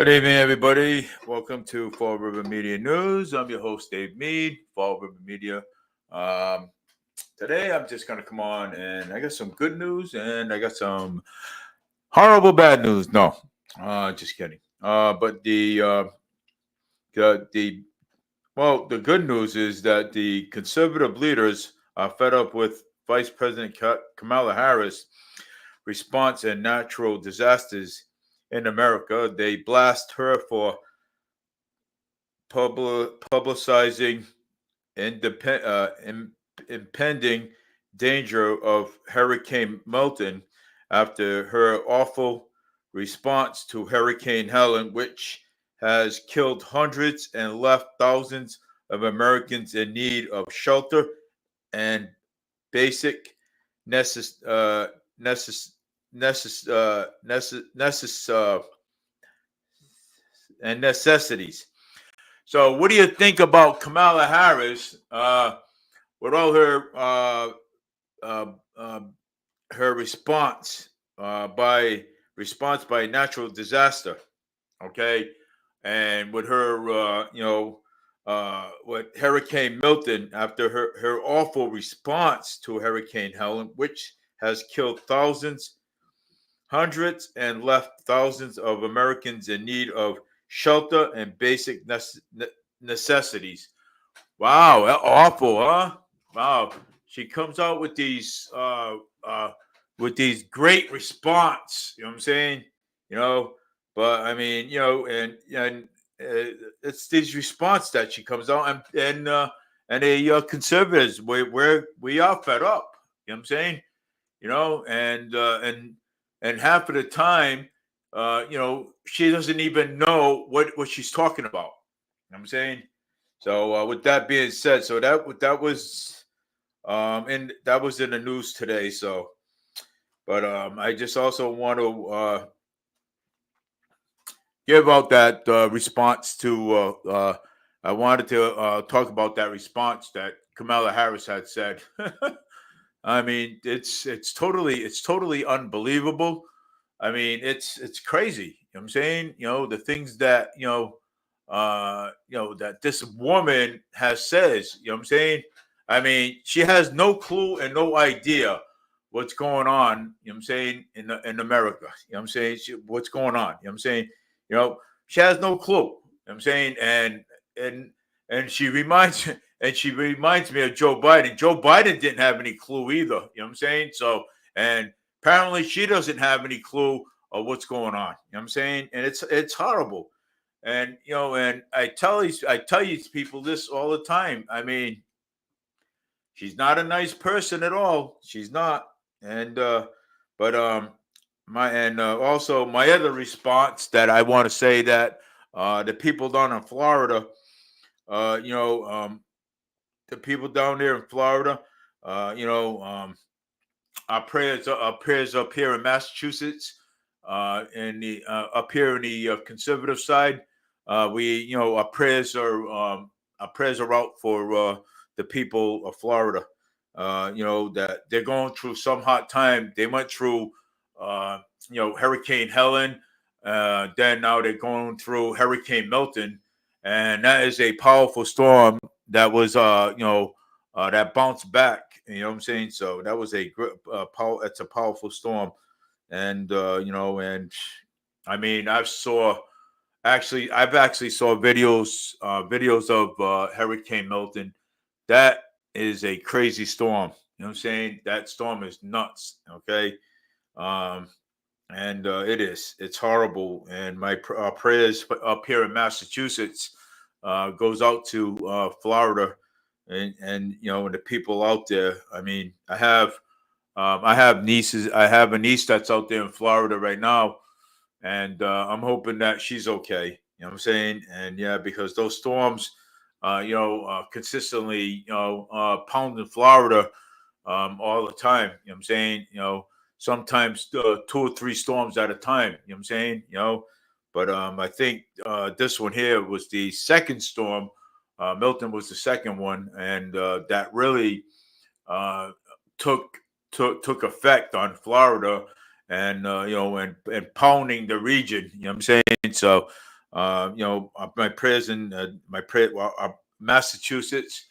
Good evening, everybody. Welcome to Fall River Media News. I'm your host, Dave Mead, Fall River Media. Today, I'm just going to come on and I got some good news and I got some horrible bad news. No, just kidding. But the good news is that the conservative leaders are fed up with Vice President Kamala Harris' response and natural disasters in America. They blast her for publicizing impending danger of Hurricane Milton after her awful response to Hurricane Helen, which has killed hundreds and left thousands of Americans in need of shelter and basic necess- uh, necess- necess- and necessities. So, what do you think about Kamala Harris with all uh, uh, her response by natural disaster? Okay, and with her, with Hurricane Milton after her awful response to Hurricane Helen, which has killed thousands, hundreds, and left thousands of Americans in need of shelter and basic necessities. Wow, awful, huh? Wow. She comes out with these great response. You know what I'm saying? You know, but I mean, it's these response that she comes out and the conservatives we are fed up. You know what I'm saying? You know, and half of the time, she doesn't even know what she's talking about. You know what I'm saying? So with that being said, so that was and that was in the news today. So, but I just also want to give out that response to. I wanted to talk about that response that Kamala Harris had said. I mean, it's totally unbelievable. I mean, it's crazy. You know what I'm saying? You know, the things that, that this woman has says, you know what I'm saying? I mean, she has no clue and no idea what's going on, you know what I'm saying, in America. You know what I'm saying? What's going on? You know what I'm saying? You know, she has no clue. You know what I'm saying? And and she reminds me of Joe Biden. Joe Biden didn't have any clue either. You know what I'm saying? So, and apparently she doesn't have any clue of what's going on. You know what I'm saying? And it's horrible. And and I tell these people this all the time. I mean, she's not a nice person at all. She's not. And but my and also my other response that I want to say that the people down in Florida, uh, you know, um, the people down there in Florida, uh, you know, um, our prayers up here in Massachusetts, and the up here in the conservative side. We, our prayers are out for the people of Florida. That they're going through some hot time. They went through, Hurricane Helen. Then now they're going through Hurricane Milton, and that is a powerful storm that was, that bounced back. You know what I'm saying? So that was a great, it's a powerful storm, and and I mean, I've actually saw videos of Hurricane Milton. That is a crazy storm. You know what I'm saying? That storm is nuts. Okay, um, and it's horrible. And my prayers up here in Massachusetts goes out to Florida and and the people out there. I mean, I have nieces. I have a niece that's out there in Florida right now, and I'm hoping that she's okay. You know what I'm saying? And yeah, because those storms, consistently, pounding Florida all the time. You know what I'm saying? Sometimes 2 or 3 storms at a time. You know what I'm saying? But I think this one here was the second storm. Milton was the second one, and that really uh, took took effect on Florida, and and pounding the region. You know what I'm saying? So My prayers and my prayer, Massachusetts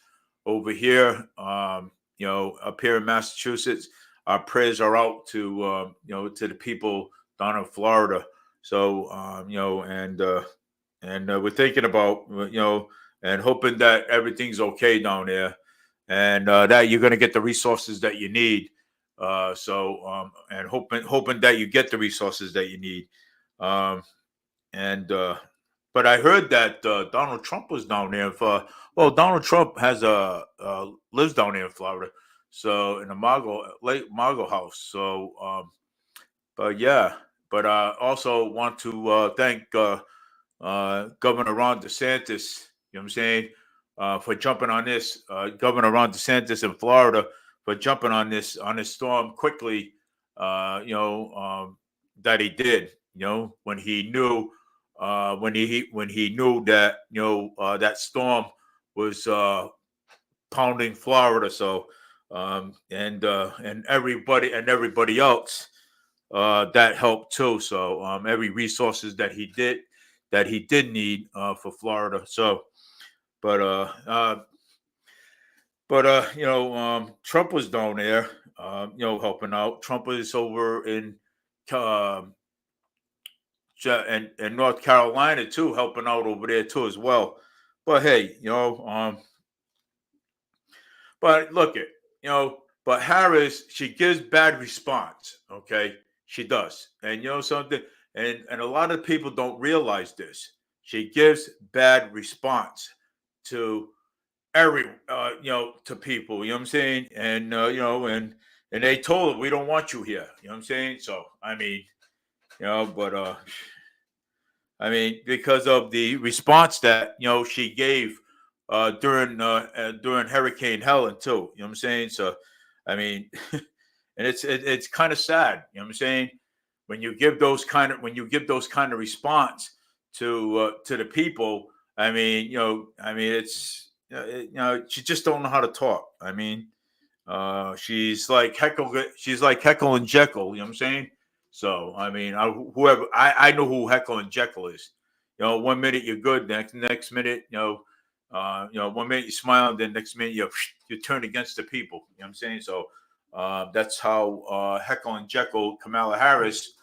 over here, up here in Massachusetts, our prayers are out to, to the people down in Florida. So, we're thinking about, and hoping that everything's okay down there, and that you're going to get the resources that you need. And hoping that you get the resources that you need. Um, and But I heard that Donald Trump was down there. Well, Donald Trump has lives down there in Florida, so in the Margo house. So, but yeah, but I also want to thank Governor Ron DeSantis. You know what I'm saying? For jumping on this, Governor Ron DeSantis in Florida for jumping on this storm quickly. That he did. When he knew when he knew that that storm was pounding Florida. So and everybody else that helped too. So every resources that he did need for Florida. So, but Trump was down there, helping out. Trump was over in um, and North Carolina too, helping out over there too as well. But hey, but look it, but Harris, she gives bad response. Okay, she does, and something, and a lot of people don't realize this. She gives bad response to to people. You know what I'm saying? And and they told her we don't want you here. You know what I'm saying? So I mean, but because of the response that she gave during Hurricane Helen too. You know what I'm saying? So, I mean, and it's kind of sad. You know what I'm saying? When you give those kind of response to the people. It's she just don't know how to talk. She's like Heckle and Jekyll. You know what I'm saying? So I know who Heckle and Jekyll is. One minute you're good, next minute, 1 minute you smile, then next minute you turn against the people. You know what I'm saying? So that's how Heckle and Jekyll, Kamala Harris,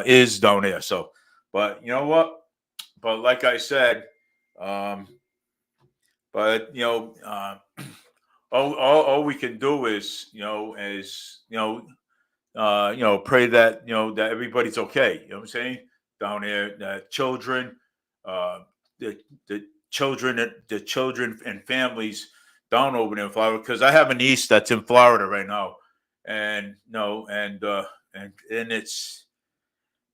is down there. So, but you know what? But like I said, um, but all we can do is pray that that everybody's okay. You know what I'm saying? Down there, the children, uh, the the children and families down over there in Florida. Because I have a niece that's in Florida right now, and and it's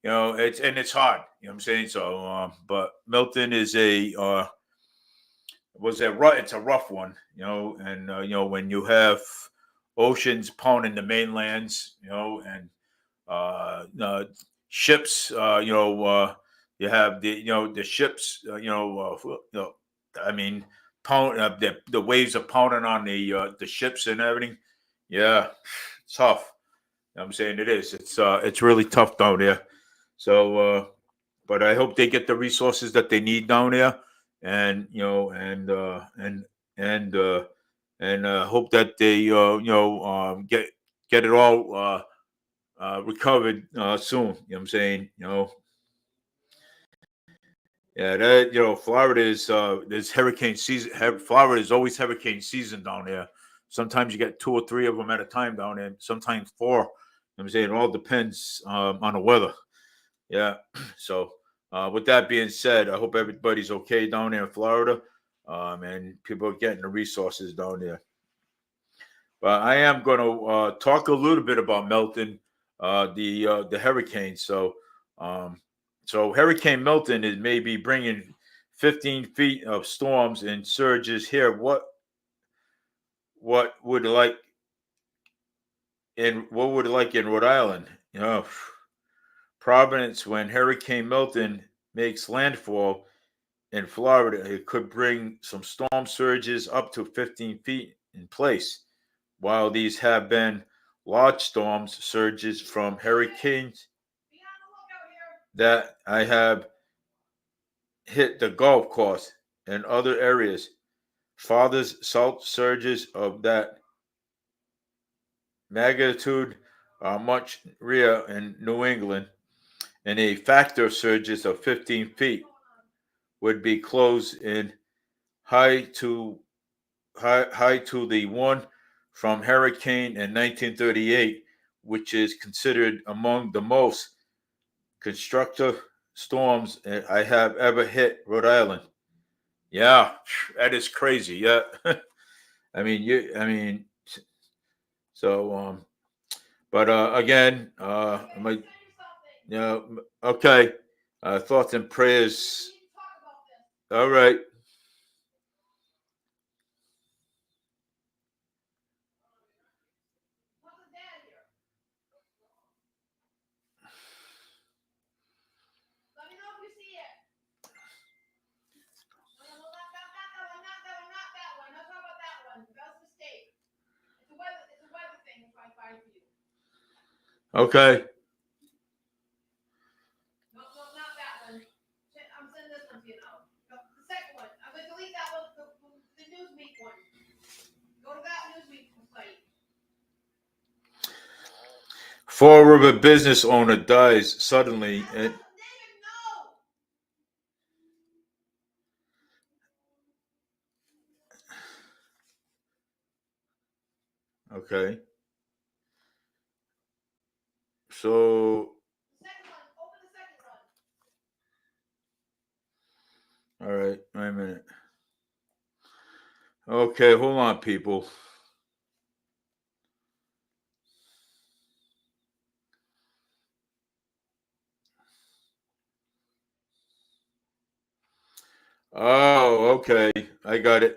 it's hard. You know what I'm saying? So, but Milton is it's a rough one, and when you have oceans pounding the mainlands, and ships, you have the ships, I mean, the waves are pounding on the ships and everything. Yeah, it's tough. You know what I'm saying it is. It's really tough down there. So, but I hope they get the resources that they need down there, and and hope that they get it all recovered soon. You know what I'm saying? Yeah, that Florida is hurricane season. Florida is always hurricane season down there. Sometimes you get two or three of them at a time down there. Sometimes four. You know what I'm saying it all depends on the weather. Yeah. So, with that being said, I hope everybody's okay down there in Florida, and people are getting the resources down there. But I am going to talk a little bit about Milton, the hurricane. Um, so Hurricane Milton is maybe bringing 15 feet of storms and surges here. What would like in Rhode Island? Providence, when Hurricane Milton makes landfall in Florida, it could bring some storm surges up to 15 feet in place. While these have been large storms, surges from hurricanes that I have hit the golf course and other areas. Father's salt surges of that magnitude are much rare in New England, and a factor of surges of 15 feet would be close in high to high to the one from hurricane in 1938, which is considered among the most constructive storms I have ever hit Rhode Island. Yeah, that is crazy. Yeah, I mean, so but again, my, you know, okay, thoughts and prayers. All right. Okay. Fall River business owner dies suddenly. Okay. So, all right. Wait a minute. Okay, hold on, people. Oh, okay. I got it.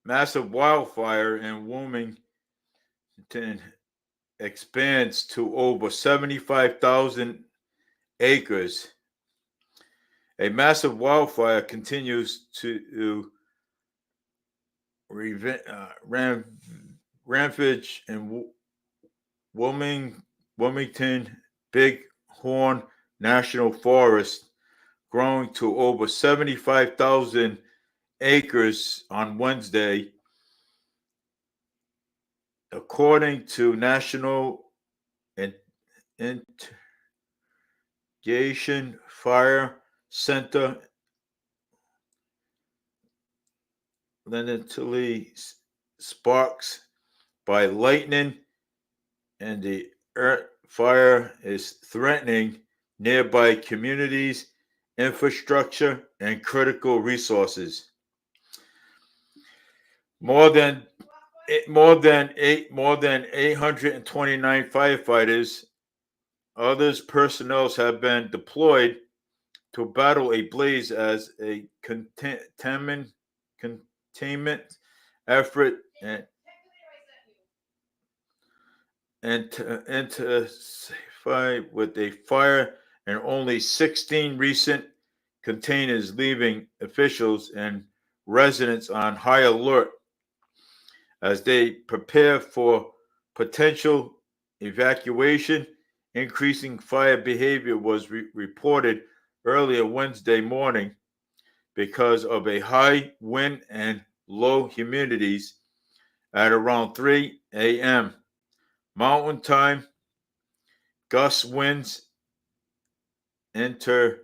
Massive wildfire in Wilmington expands to over 75,000 acres. A massive wildfire continues to rampage in Wilmington Bighorn National Forest, growing to over 75,000 acres on Wednesday, according to National Integration Fire Center. Literally sparks by lightning, and the earth fire is threatening nearby communities, infrastructure, and critical resources. More than 829 firefighters, others personnel have been deployed to battle a blaze as a containment effort and to intensify with a fire and only 16 recent containers, leaving officials and residents on high alert as they prepare for potential evacuation. Increasing fire behavior was reported earlier Wednesday morning because of a high wind and low humidities at around 3 a.m. Mountain Time. Gust winds interfered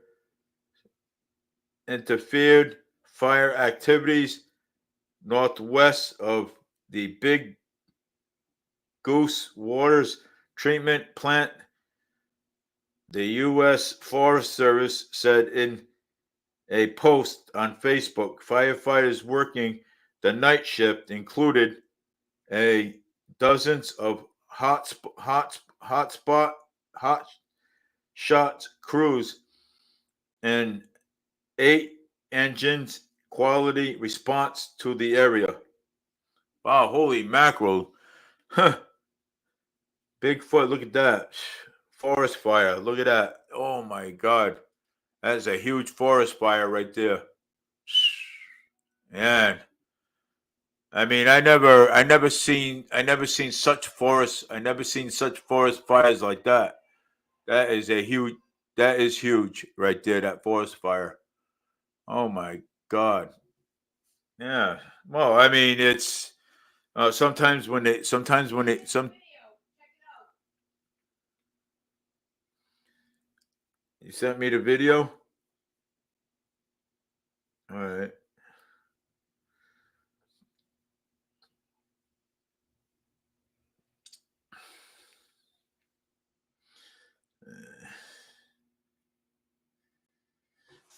fire activities northwest of the Big Goose Waters Treatment Plant. The U.S. Forest Service said in a post on Facebook, firefighters working the night shift included a dozens of hot shots crews and 8 engines quality response to the area. Wow, holy mackerel. Huh. Bigfoot, look at that. Forest fire, look at that. Oh my God. That's a huge forest fire right there. Man. I mean, I never seen such forest fires like that. That is a huge, that is huge right there. That forest fire. Oh my God. Yeah. Well, I mean, it's sometimes when they some you sent me the video. All right.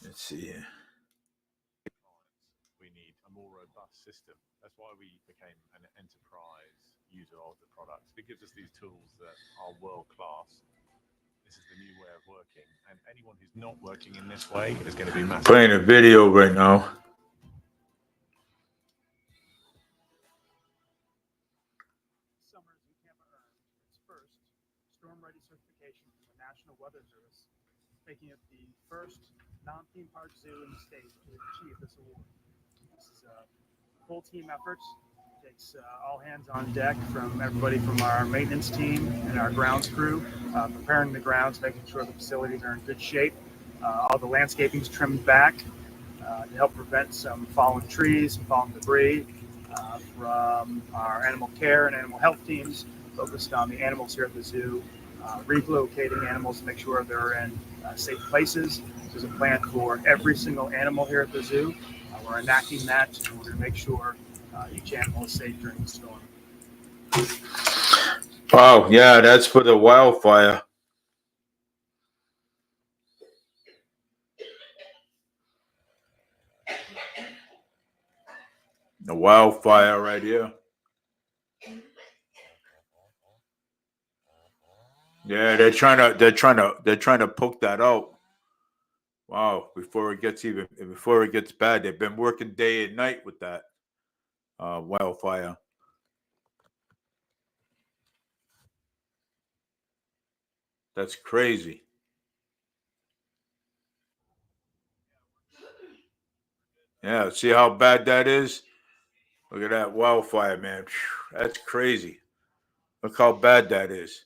Let's see here. We need a more robust system. That's why we became an enterprise user of the products. It gives us these tools that are world class. This is the new way of working, and anyone who's not working in this way is going to be massive. Playing a video right now. Summers in Tampa earned its first storm ready certification from the National Weather Service, making it the first non-theme park zoo in the state to achieve this award. This is a full team effort. It takes all hands on deck from everybody from our maintenance team and our grounds crew, preparing the grounds, making sure the facilities are in good shape. All the landscaping is trimmed back to help prevent some fallen trees, some fallen debris. From our animal care and animal health teams focused on the animals here at the zoo, relocating animals to make sure they're in safe places. There's a plan for every single animal here at the zoo. We're enacting that in order to make sure each animal is safe during the storm. Wow, yeah, that's for the wildfire. The wildfire right here. Yeah, they're trying to poke that out. Wow, before it gets bad. They've been working day and night with that wildfire. That's crazy. Yeah, see how bad that is? Look at that wildfire, man. Phew, that's crazy. Look how bad that is.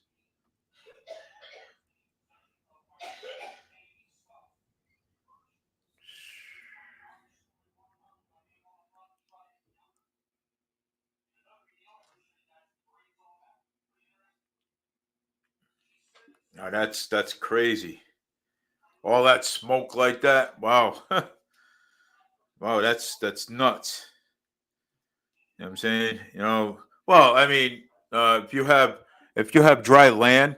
Now that's crazy. All that smoke like that. Wow. Wow, that's nuts. You know what I'm saying? Well, I mean, if you have dry land,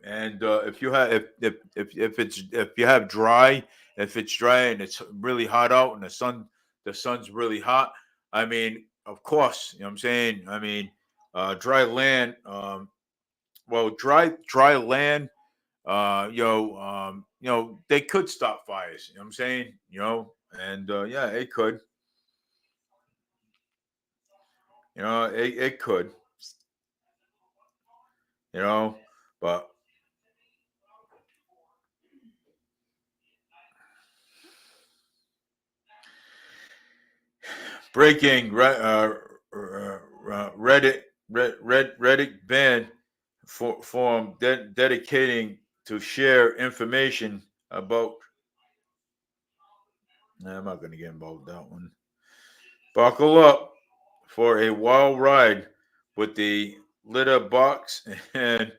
and if you have if you have dry, if it's dry and it's really hot out and the sun's really hot, I mean, of course, you know what I'm saying? I mean, dry land, well, dry land, they could stop fires, you know what I'm saying? And yeah, it could. It could, you know, but breaking Reddit ban form dedicating to share information about. Nah, I'm not going to get involved with that one. Buckle up for a wild ride with the litter box and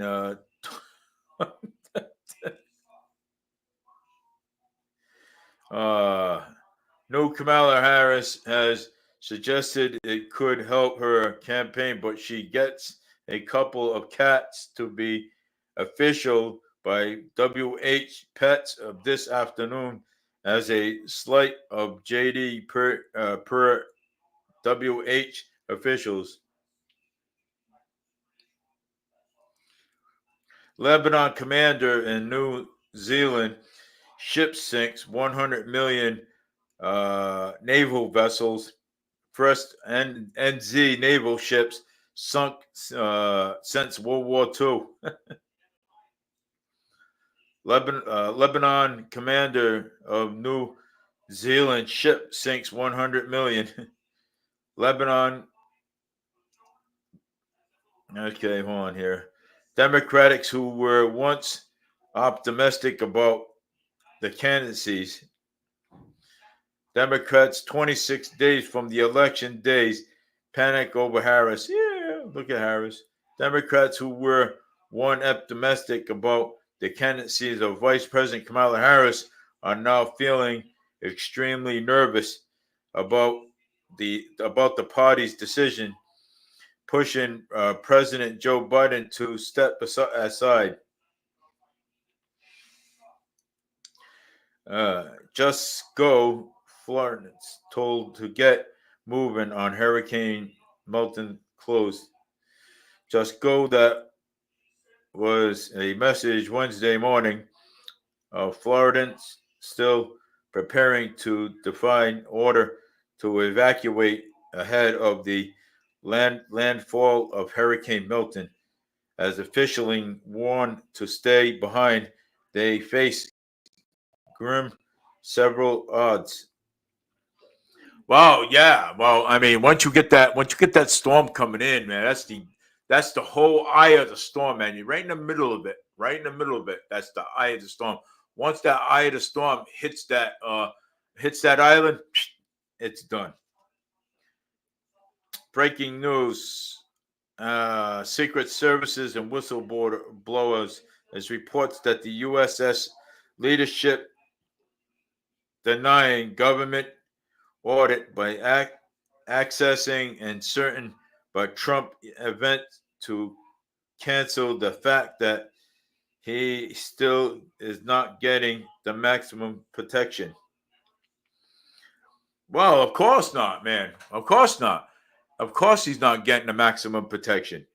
uh no, Kamala Harris has suggested it could help her campaign, but she gets a couple of cats to be official by WH Pets of this afternoon as a slight of JD per WH officials. Lebanon commander in New Zealand ship sinks 100 million naval vessels. First NZ naval ships sunk since World War II. Lebanon commander of New Zealand ship sinks 100 million. Lebanon. Okay, hold on here. Democrats who were once optimistic about the candidacies. Democrats 26 days from the election days panic over Harris. Yeah, look at Harris. Democrats who were one optimistic about the candidacies of Vice President Kamala Harris are now feeling extremely nervous about the party's decision, pushing President Joe Biden to step aside. Just go, Florence told to get moving on Hurricane Milton closed. Just go, that was a message Wednesday morning. Floridians still preparing to define order to evacuate ahead of the landfall of Hurricane Milton. As officially warned to stay behind, they face grim several odds. Well, yeah. Well, I mean, once you get that storm coming in, man, that's the whole eye of the storm, man. You're right in the middle of it. Right in the middle of it. That's the eye of the storm. Once that eye of the storm hits that island, it's done. Breaking news. Secret services and whistleblowers as reports that the USS leadership denying government audit by accessing and certain but Trump event to cancel the fact that he still is not getting the maximum protection. Well, of course not, man. Of course not. Of course he's not getting the maximum protection. You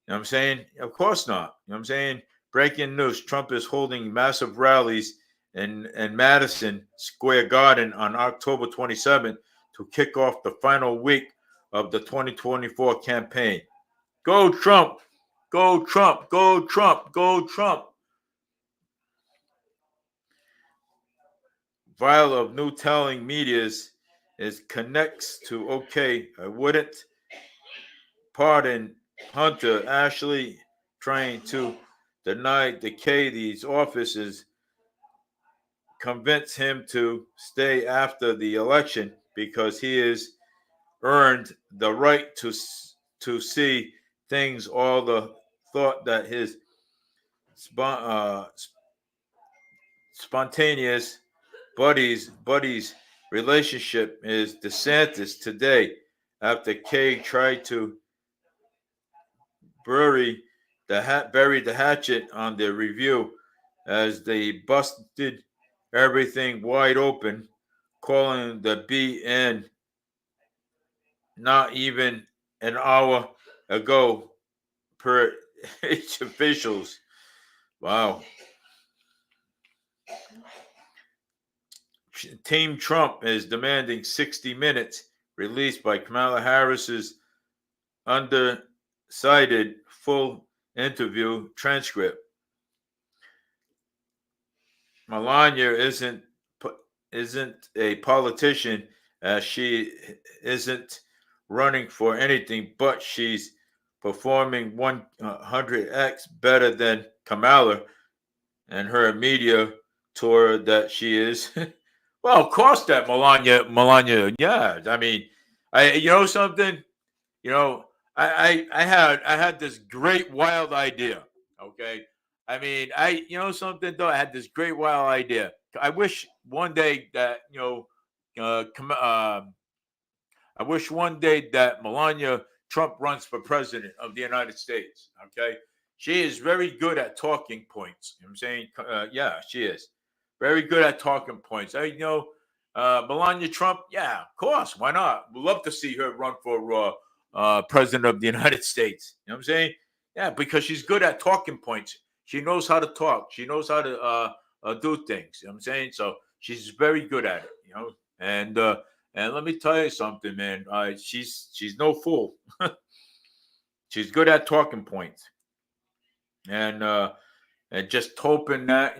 know what I'm saying? Of course not. You know what I'm saying? Breaking news. Trump is holding massive rallies in Madison Square Garden on October 27th to kick off the final week of the 2024 campaign. Go Trump! Go Trump! Go Trump! Go Trump! Vial of new telling medias is connects to okay, I wouldn't pardon Hunter Ashley trying to deny decay these offices convince him to stay after the election because he has earned the right to see things all the thought that his spontaneous buddies relationship is DeSantis today after Kay tried to bury the hatchet on the review as they busted everything wide open, calling the BN not even an hour ago per its officials. Wow. Team Trump is demanding 60 minutes released by Kamala Harris's undercited full interview transcript. Melania isn't a politician, as she isn't running for anything, but she's performing 100x better than Kamala and her media tour that she is. Well, of course that Melania, yeah. I mean, you know something, you know, I had this great wild idea. Okay, I mean, you know something though, I had this great wild idea. I wish one day that I wish one day that Melania Trump runs for president of the United States. Okay, she is very good at talking points. You know what I'm saying, yeah, she is very good at talking points. Melania Trump, yeah, of course, why not? We'd love to see her run for president of the United States. You know what I'm saying? Yeah, because she's good at talking points. She knows how to talk. She knows how to do things. You know what I'm saying? So she's very good at it. You know, and let me tell you something, man. She's no fool. She's good at talking points, and just hoping that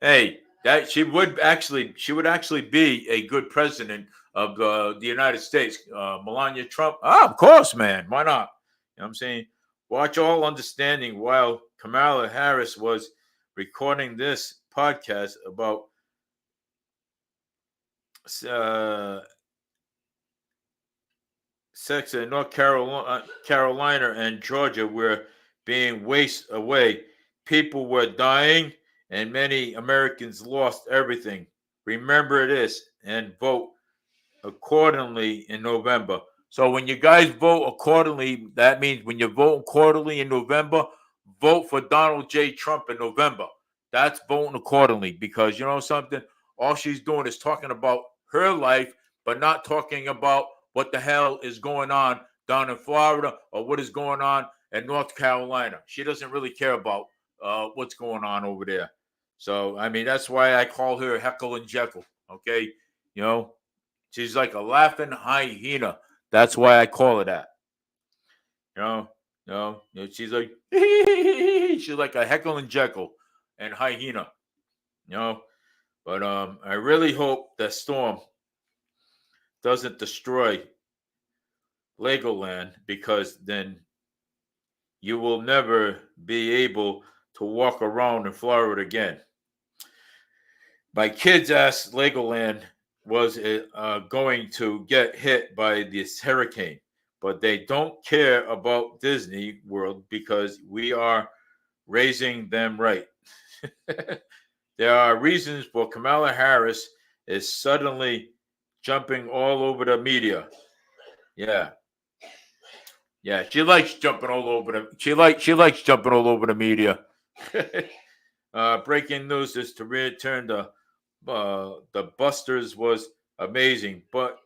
hey, that she would actually be a good president of the United States. Melania Trump, of course, man. Why not? You know what I'm saying? Watch all understanding while Kamala Harris was recording this podcast about sex in North Carolina and Georgia were being wasted away. People were dying, and many Americans lost everything. Remember this and vote accordingly in November. So when you guys vote accordingly, that means when you vote accordingly in November, vote for Donald J. Trump in November. That's voting accordingly, because you know something? All she's doing is talking about her life, but not talking about what the hell is going on down in Florida or what is going on in North Carolina. She doesn't really care about what's going on over there. So, I mean, that's why I call her Heckle and Jekyll. Okay. You know, she's like a laughing hyena. That's why I call her that. She's like, she's like a Heckle and Jekyll and hyena. You know, but I really hope that storm doesn't destroy Legoland, because then you will never be able to walk around in Florida again. My kids asked Legoland was going to get hit by this hurricane, but they don't care about Disney World because we are raising them right. There are reasons for Kamala Harris is suddenly jumping all over the media. Yeah. Yeah, she likes jumping all over the she likes jumping all over the media. Breaking news is to return the Busters was amazing, but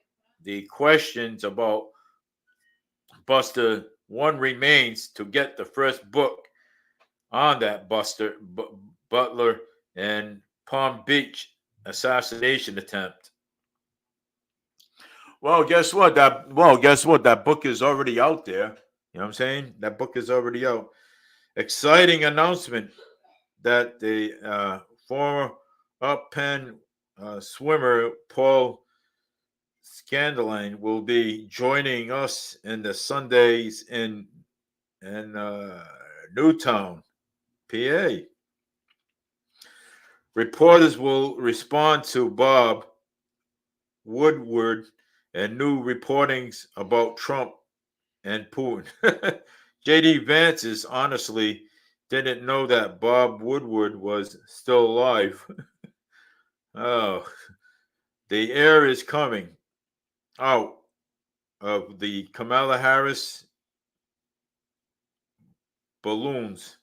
the questions about Buster one remains to get the first book on that Butler and Palm Beach assassination attempt. Guess what? That book is already out there. You know what I'm saying? That book is already out. Exciting announcement that the former up Penn swimmer Paul Scandaline will be joining us in the Sundays in Newtown, PA. Reporters will respond to Bob Woodward and new reportings about Trump and Putin. J.D. Vance is honestly didn't know that Bob Woodward was still alive. Oh, the air is coming out of the Kamala Harris balloons.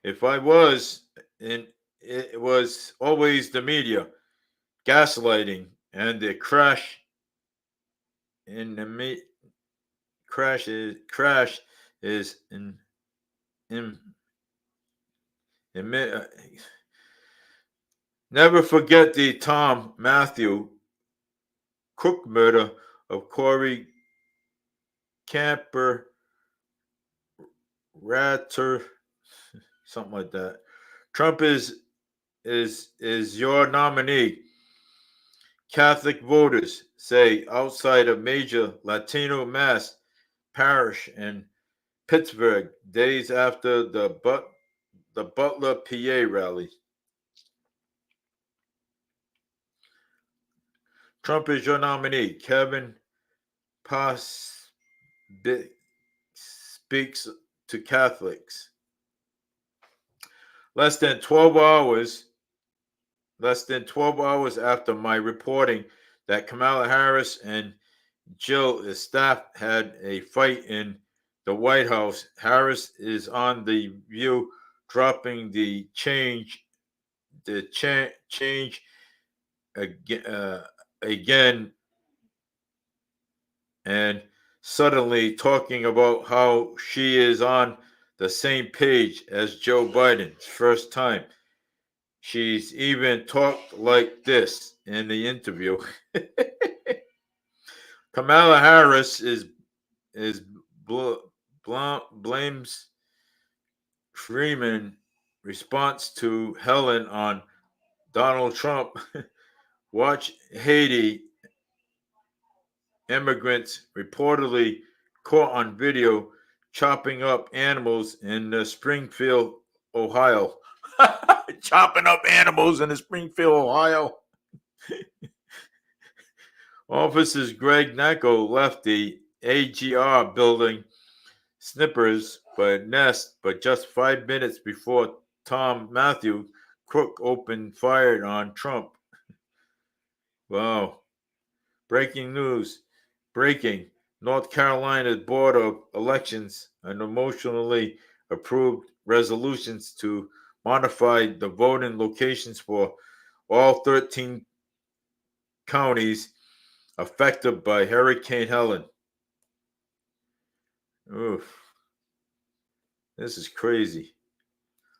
If I was in, it was always the media gaslighting and the crash in the crash is in never forget the Tom Matthew Cook murder of Corey Camper Ratter, something like that. Trump is your nominee. Catholic voters say outside of major Latino mass parish in Pittsburgh days after the Butler PA rally. Trump is your nominee. Kevin Pass speaks to Catholics. Less than 12 hours after my reporting that Kamala Harris and Jill staff had a fight in the White House, Harris is on The View dropping the change again and suddenly talking about how she is on the same page as Joe Biden's first time. She's even talked like this in the interview. Kamala Harris blames Freeman response to Helen on Donald Trump. Watch Haiti immigrants reportedly caught on video chopping up animals in Springfield, Ohio. chopping up animals in Springfield, Ohio. Officers Greg Nacko left the AGR building Snippers but just 5 minutes before Tom Matthew Crook opened fire on Trump. Wow. Breaking news. Breaking. North Carolina's Board of Elections emotionally approved resolutions to modify the voting locations for all 13 counties affected by Hurricane Helen. Oof. This is crazy.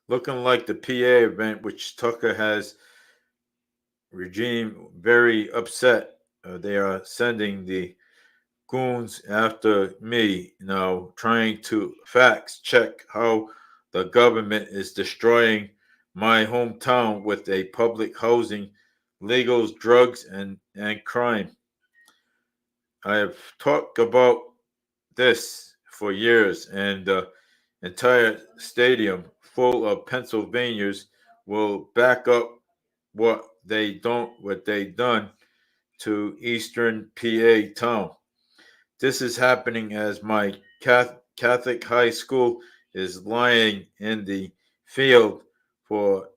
Looking like the PA event, which Tucker has regime very upset. They are sending the goons after me now, trying to facts check how the government is destroying my hometown with a public housing, legals, drugs, and crime. I have talked about this for years, and the entire stadium full of Pennsylvanians will back up what they done to Eastern PA town. This is happening as my Catholic high school is lying in the field for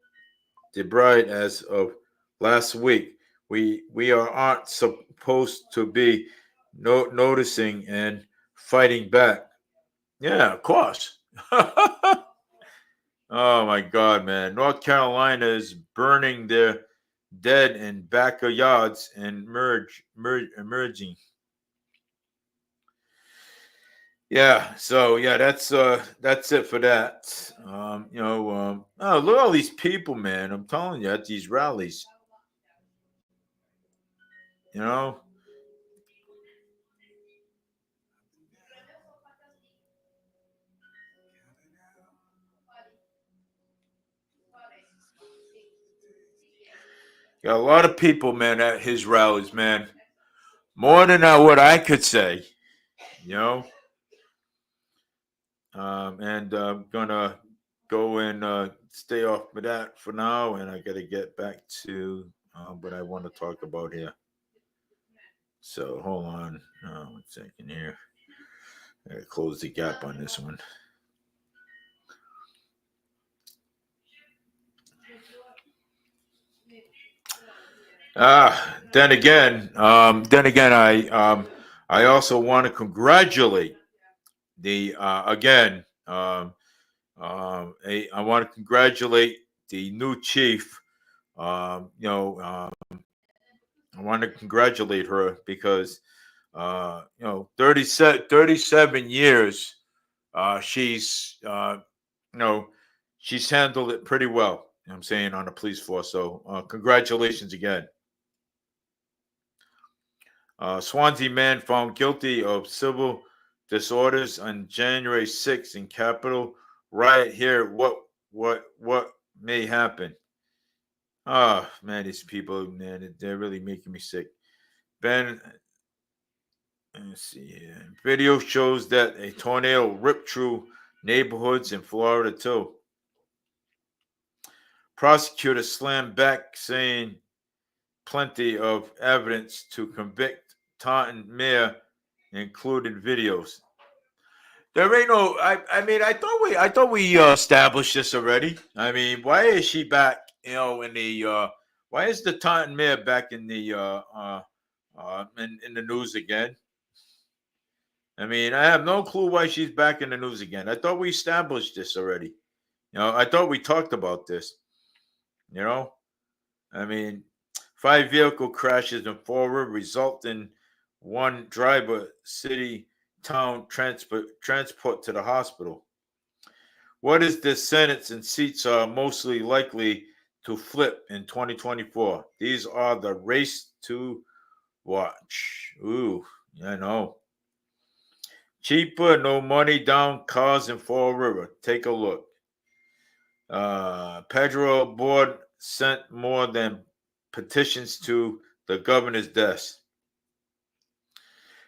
the bride as of last week. We aren't supposed to be noticing and fighting back. Yeah, of course. Oh my God, man! North Carolina is burning their dead in backyards and emerging. Yeah, so yeah, that's it for that. Oh, look at all these people, man. I'm telling you, at these rallies, you know, got a lot of people, man, at his rallies, man. More than what I could say, you know. And I'm gonna go and stay off of that for now, and I gotta get back to what I want to talk about here. So hold on, 1 second here. I gotta close the gap on this one. I also want to congratulate the again. I want to congratulate the new chief. I want to congratulate her because 37 years. She's she's handled it pretty well. I'm saying on the police force. So congratulations again. Swansea man found guilty of civil disorders on January 6th in Capitol riot. Here, what may happen? Ah, man, these people, man, they're really making me sick. Ben, let's see here. Video shows that a tornado ripped through neighborhoods in Florida too. Prosecutor slammed back, saying plenty of evidence to convict Taunton mayor, including videos. There ain't no. I mean, I thought we established this already. I mean, why is she back? In the why is the Taunton mayor back in the in the news again? I mean, I have no clue why she's back in the news again. I thought we established this already. I thought we talked about this. You know, I mean, 5 vehicle crashes in Fall River result in one driver city town transport to the hospital. What is the Senates and seats are mostly likely to flip in 2024? These are the race to watch. Ooh, I know. Cheaper, no money down cars in Fall River. Take a look. Pedro board sent more than petitions to the governor's desk.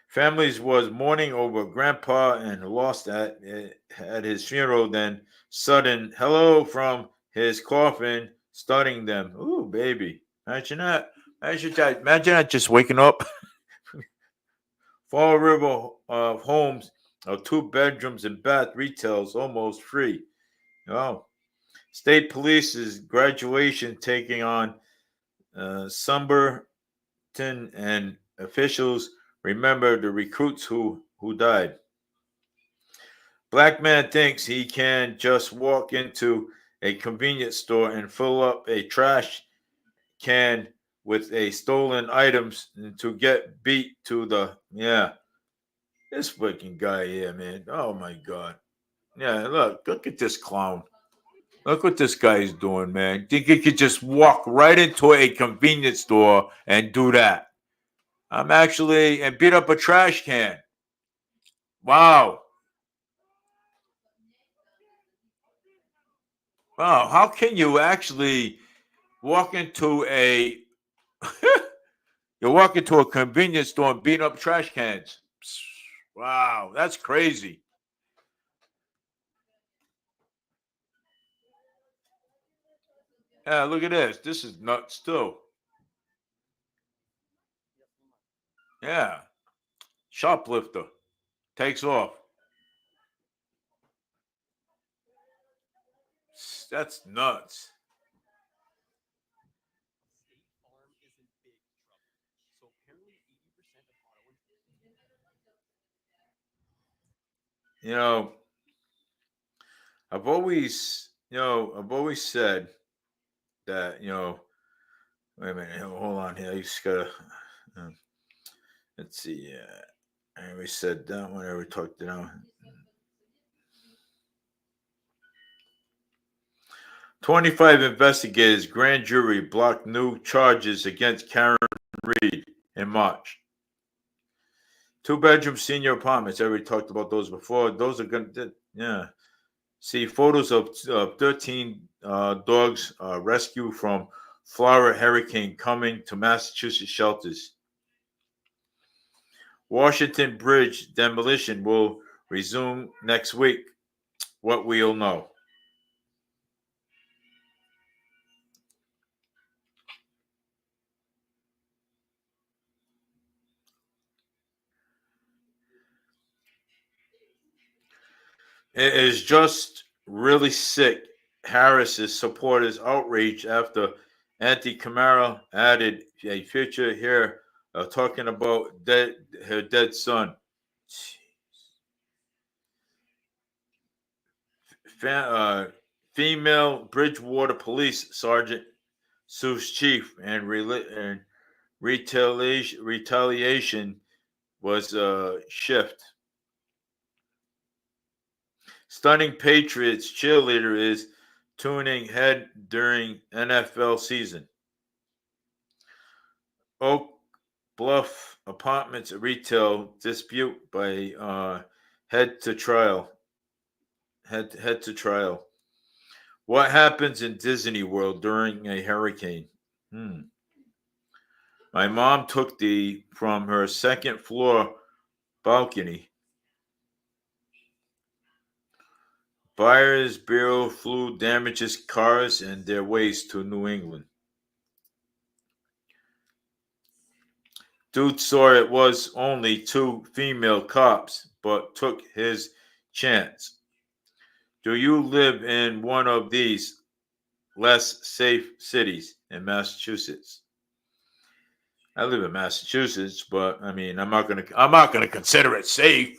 Families was mourning over grandpa and lost at his funeral. Then sudden hello from his coffin, studying them. Ooh, baby. Imagine that. Imagine that just waking up. Fall River homes of 2 bedrooms and bath retails almost free. Oh, state police's graduation taking on Sumberton, and officials remember the recruits who died. Black man thinks he can just walk into a convenience store and fill up a trash can with a stolen items to get beat to the this fucking guy here, man. Oh my god. Yeah, look at this clown. Look what this guy is doing, man. Think he could just walk right into a convenience store and do that? And beat up a trash can. Wow. Wow. How can you actually walk into a you walk into a convenience store and beat up trash cans? Wow, that's crazy. Yeah, look at this. This is nuts too. Yeah. Shoplifter takes off. That's nuts. You know, I've always said that, wait a minute, hold on here. I just gotta, um, let's see. I already said that one. I already talked it out. 25 investigators, grand jury blocked new charges against Karen Reed in March. 2 bedroom senior apartments. I already talked about those before. Those are going to, yeah. See photos of 13 dogs rescued from Florida hurricane coming to Massachusetts shelters. Washington Bridge demolition will resume next week. What we'll know. It is just really sick. Harris's supporters outraged after Auntie Kamala added a picture here talking about her dead son. Female Bridgewater Police Sergeant sues chief, and retaliation was shift. Stunning Patriots cheerleader is tuning head during NFL season. Oak Bluff Apartments retail dispute by head to trial. Head to trial. What happens in Disney World during a hurricane? My mom took the from her second floor balcony. Buyers Bureau flu damages cars and their ways to New England. Dude saw it was only 2 female cops, but took his chance. Do you live in one of these less safe cities in Massachusetts? I live in Massachusetts, but I mean, I'm not gonna consider it safe.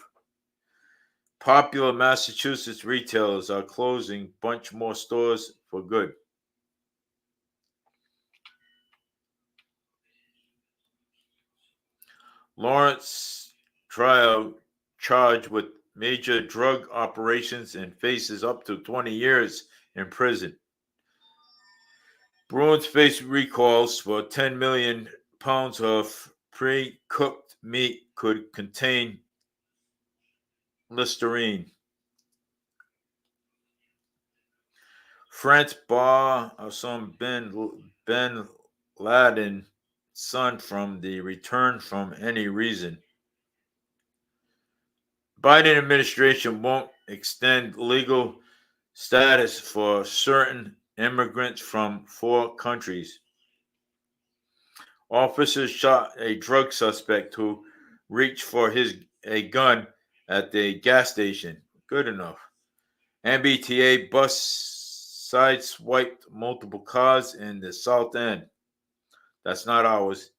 Popular Massachusetts retailers are closing bunch more stores for good. Lawrence trial charged with major drug operations and faces up to 20 years in prison. Bruins face recalls for 10 million pounds of pre-cooked meat could contain Listerine. France bar Osama bin Laden son from the return from any reason. Biden administration won't extend legal status for certain immigrants from 4 countries. Officers shot a drug suspect who reached for a gun at the gas station. Good enough. MBTA bus sideswiped multiple cars in the South End. That's not ours.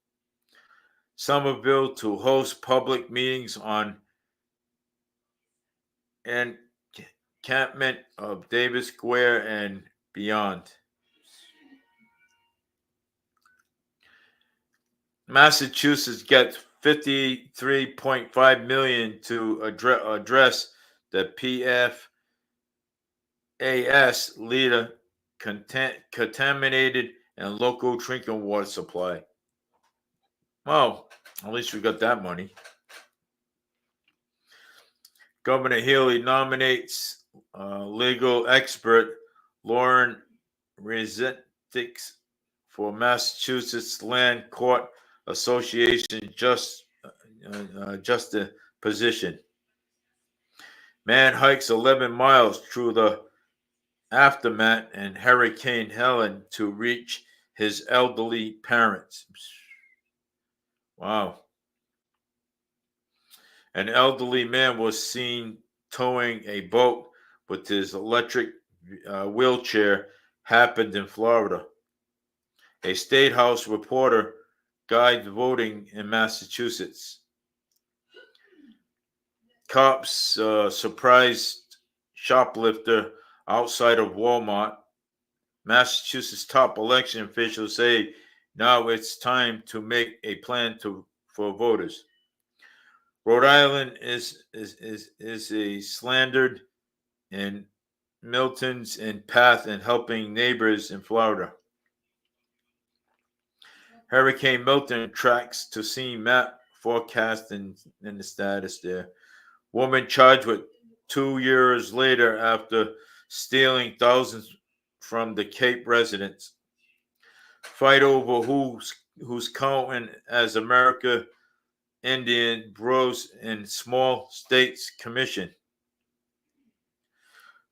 Somerville to host public meetings on encampment of Davis Square and beyond. Massachusetts gets $53.5 million to address the PFAS leader contaminated and local drinking water supply. Well, at least we got that money. Governor Healy nominates legal expert Lauren Resentix for Massachusetts Land Court Association just the position. Man hikes 11 miles through the aftermath and Hurricane Helen to reach his elderly parents. Wow. An elderly man was seen towing a boat with his electric wheelchair. Happened in Florida. A State House reporter guides voting in Massachusetts. Cops surprised shoplifter outside of Walmart. Massachusetts top election officials say now it's time to make a plan for voters. Rhode Island is a slandered in Milton's in path in helping neighbors in Florida. Hurricane Milton tracks to scene map forecast in the status there. Woman charged with 2 years later after stealing thousands from the Cape residents. Fight over who's counting as America Indian bros in small states commission.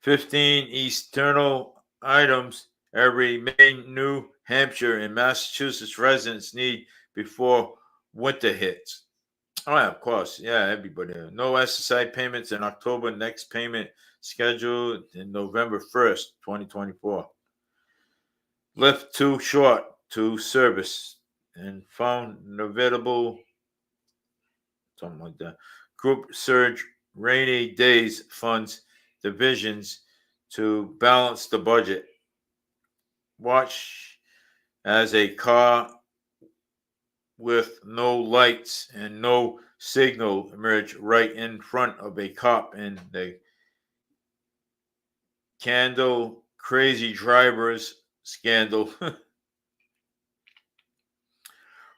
15 external items every Maine, New Hampshire, and Massachusetts residents need before winter hits. Oh, yeah, of course. Yeah, everybody. No SSI payments in October. Next payment scheduled in November 1st, 2024. Left too short to service and found inevitable, something like that. Group surge rainy days funds divisions to balance the budget. Watch as a car with no lights and no signal emerge right in front of a cop in the candle crazy drivers scandal.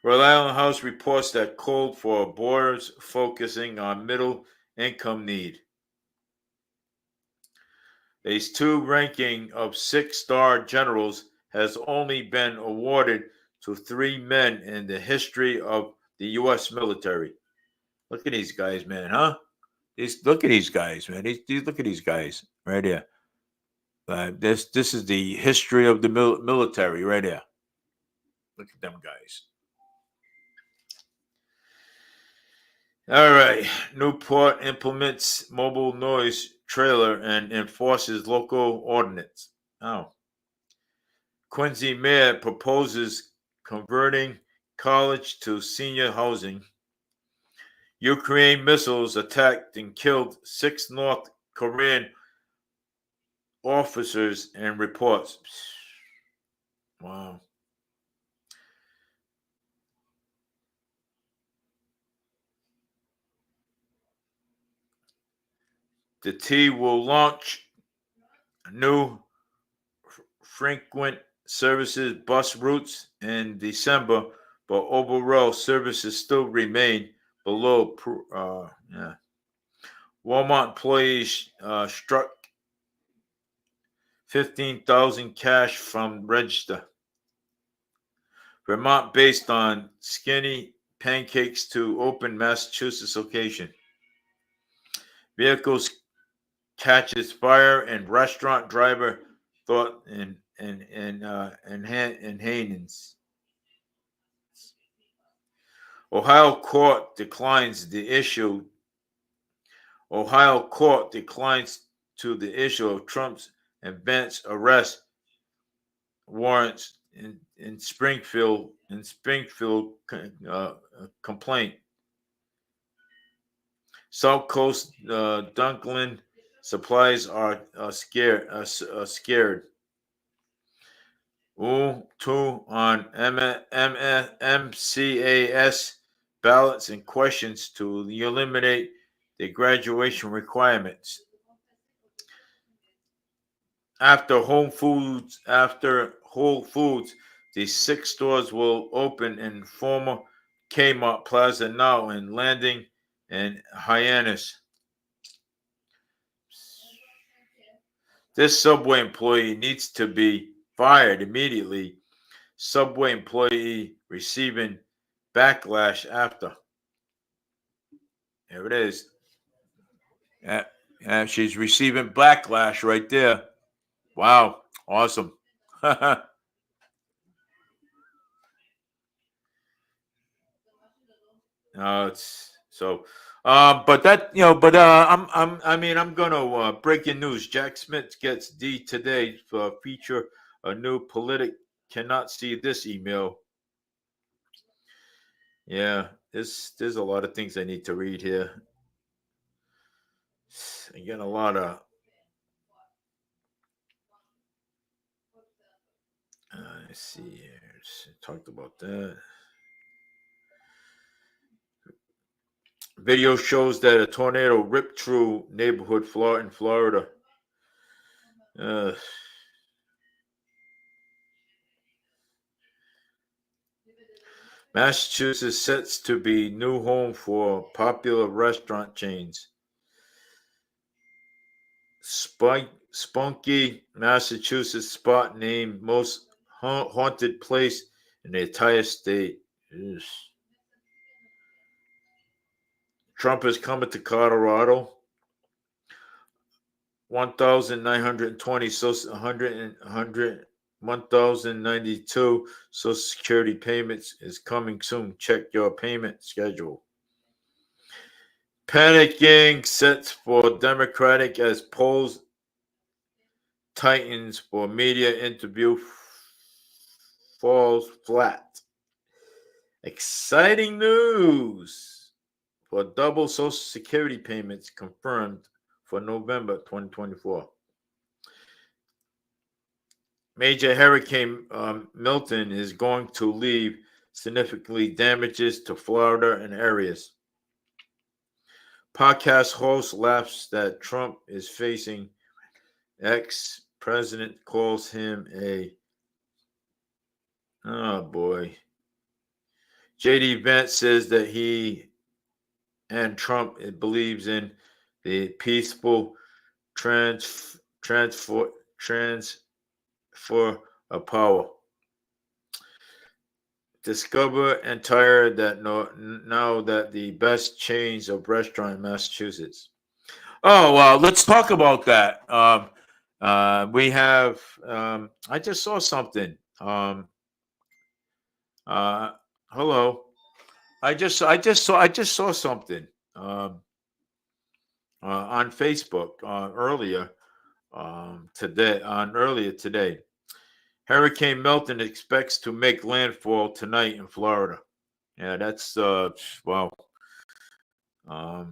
Rhode Island House reports that called for boards focusing on middle income need. A 2 ranking of 6-star generals has only been awarded to 3 men in the history of the U.S. military. Look at these guys, man, huh? Look at these guys, man. Look at these guys right here. This is the history of the military right here. Look at them guys. All right. Newport implements mobile noise trailer and enforces local ordinance. Oh. Quincy mayor proposes converting college to senior housing. Ukraine missiles attacked and killed 6 North Korean officers and reports. Wow. The T will launch new frequent services bus routes in December, but overall services still remain below. Walmart employees struck 15,000 cash from register. Vermont based on skinny pancakes to open Massachusetts location. Vehicles catches fire and restaurant driver thought in Haines. Ohio court declines to the issue of Trump's and Ben's arrest warrants in Springfield complaint. South Coast Dunklin supplies are scared. Two on MCAS ballots and questions to eliminate the graduation requirements. After Whole Foods, the 6 stores will open in former Kmart Plaza now in Landing and Hyannis. This Subway employee needs to be fired immediately. Subway employee receiving backlash after. There it is. She's receiving backlash right there. Wow, awesome. It's so, but that I'm gonna breaking news. Jack Smith gets D today feature a new politic. Cannot see this email. Yeah, there's a lot of things I need to read here. I get a lot of. Let's see here. Talked about that. Video shows that a tornado ripped through neighborhood in Florida. Massachusetts sets to be new home for popular restaurant chains. Spunky, Massachusetts spot named most haunted place in the entire state. Ugh. Trump is coming to Colorado. 1,920 1,092 Social Security payments is coming soon. Check your payment schedule. Panicking sets for Democratic as polls tightens for media interview falls flat. Exciting news for double Social Security payments confirmed for November 2024. Major Hurricane Milton is going to leave significantly damages to Florida and areas. Podcast host laughs that Trump is facing. Ex-president calls him a... Oh, boy. J.D. Vance says that he and Trump believes in the peaceful transfer of power. Discover and tire that now that the best chains of restaurant in Massachusetts. Oh, well, let's talk about that. We have. I just saw something. Hello. I just saw something on Facebook earlier today. Hurricane Milton expects to make landfall tonight in Florida. Yeah, that's wow. I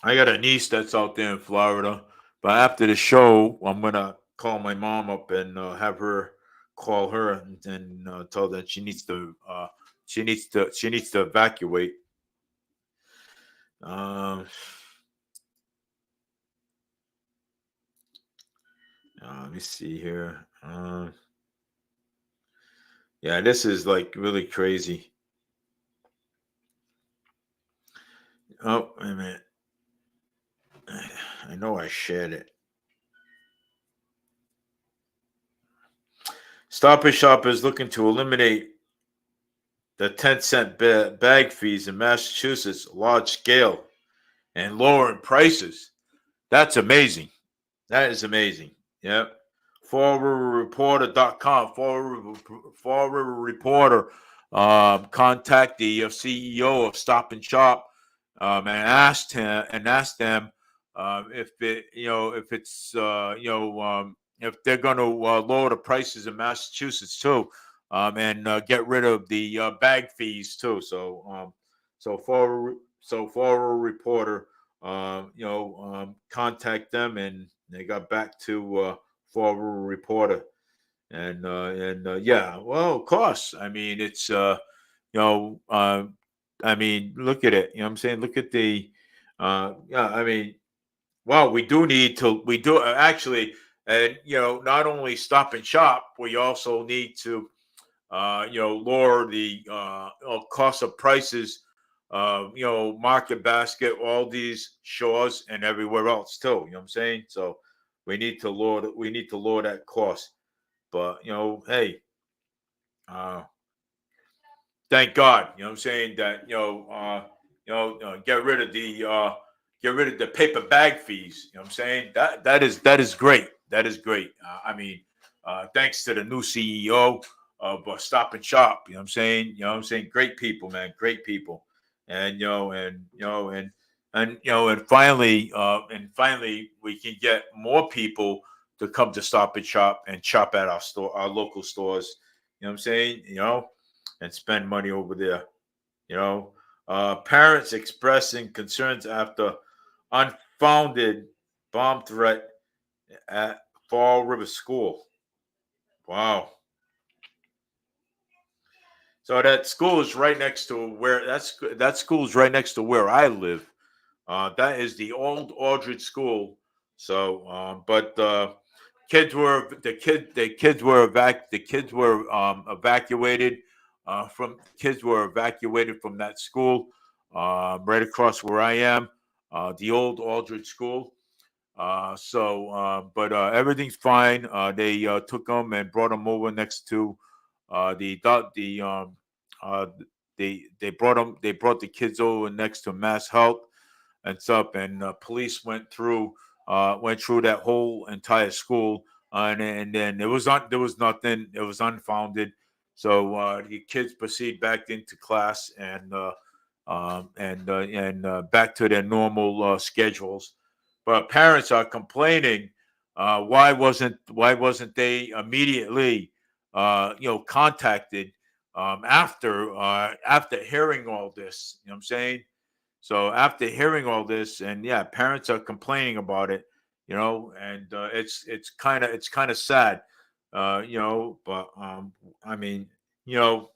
got a niece that's out there in Florida, but after the show, I'm gonna call my mom up and have her call her and tell that she needs to evacuate. Let me see here. Yeah, this is like really crazy. Oh, wait a minute. I know I shared it. Stop and Shop is looking to eliminate the 10-cent bag fees in Massachusetts large scale and lowering prices. That's amazing. That is amazing. Yep. FallRiverReporter.com. Fall River Reporter. Contact the CEO of Stop and Shop, and asked them if if it's if they're going to lower the prices in Massachusetts too, and get rid of the bag fees too. Fall Reporter, contact them, and they got back to Fall Reporter, and yeah, well, of course. I mean, it's I mean, look at it. You know what I'm saying? Look at the, yeah. I mean, well, we do actually, and not only Stop and Shop, we also need to, lower the cost of prices, Market Basket, all these shores and everywhere else too. You know what I'm saying? So we need to lower that cost. But hey, uh, thank God, you know what I'm saying, that get rid of the paper bag fees. You know what I'm saying? That is great. That is great. I mean, thanks to the new CEO of Stop and Shop. You know what I'm saying? You know what I'm saying? Great people, man. Great people. And and finally we can get more people to come to Stop and Shop and shop at our local stores. You know what I'm saying? And spend money over there. You know, Parents expressing concerns after unfounded bomb threat at Fall River School. Wow. So that school is right next to that school is right next to where I live. That is the old Aldridge School. So, but the kids were evacuated from that school, right across where I am, the old Aldridge School. But everything's fine. They took them and brought them over next to the doc- the uh, they brought the kids over next to Mass Health and stuff, and police went through that whole entire school, and then there was nothing. It was unfounded. So the kids proceed back into class, and back to their normal schedules. But parents are complaining. Why wasn't they immediately contacted after hearing all this? You know what I'm saying? So after hearing all this, and yeah, parents are complaining about it, and it's kind of sad, But I mean, you know,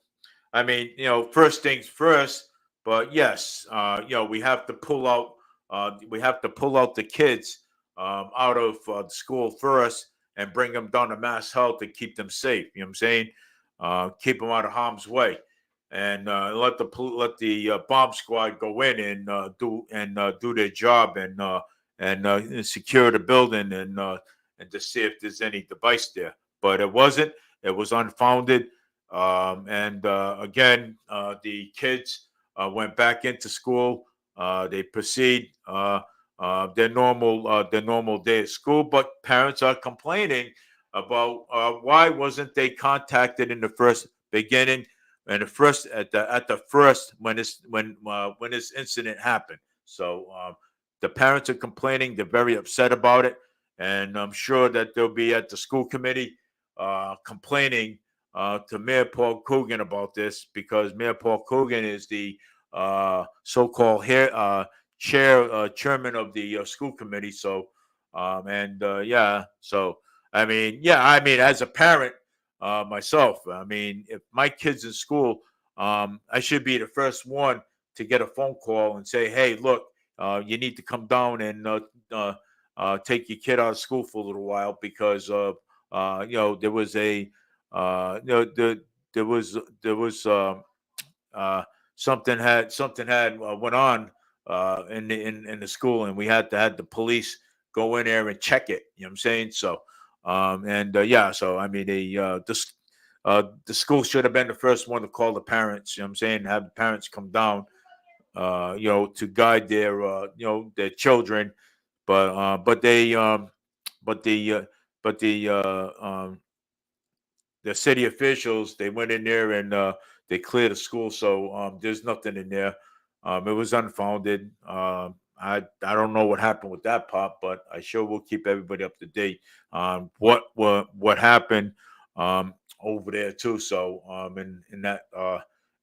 first things first. But yes, we have to pull out the kids out of the school first and bring them down to Mass Health to keep them safe. You know what I'm saying? Keep them out of harm's way, and let the bomb squad go in and do their job, and secure the building, and to see if there's any device there. But it wasn't. It was unfounded. And again, the kids went back into school. They proceed their normal day at school, but parents are complaining about why wasn't they contacted in the first beginning, and at the first when this incident happened. So the parents are complaining. They're very upset about it, and I'm sure that they'll be at the school committee complaining to Mayor Paul Coogan about this, because Mayor Paul Coogan is the so-called chairman of the school committee. So, and yeah, so I mean, as a parent myself, I mean, if my kid's in school, I should be the first one to get a phone call and say, "Hey, look, you need to come down and take your kid out of school for a little while, because there was a there was something had went on in the school, and we had the police go in there and check it. You know what I'm saying? So, and yeah, so I mean, the school should have been the first one to call the parents. You know what I'm saying? Have the parents come down, to guide their children. But they but the the city officials, they went in there and they cleared the school, so there's nothing in there. It was unfounded. I don't know what happened with that part, but I sure will keep everybody up to date on what happened over there too. So in that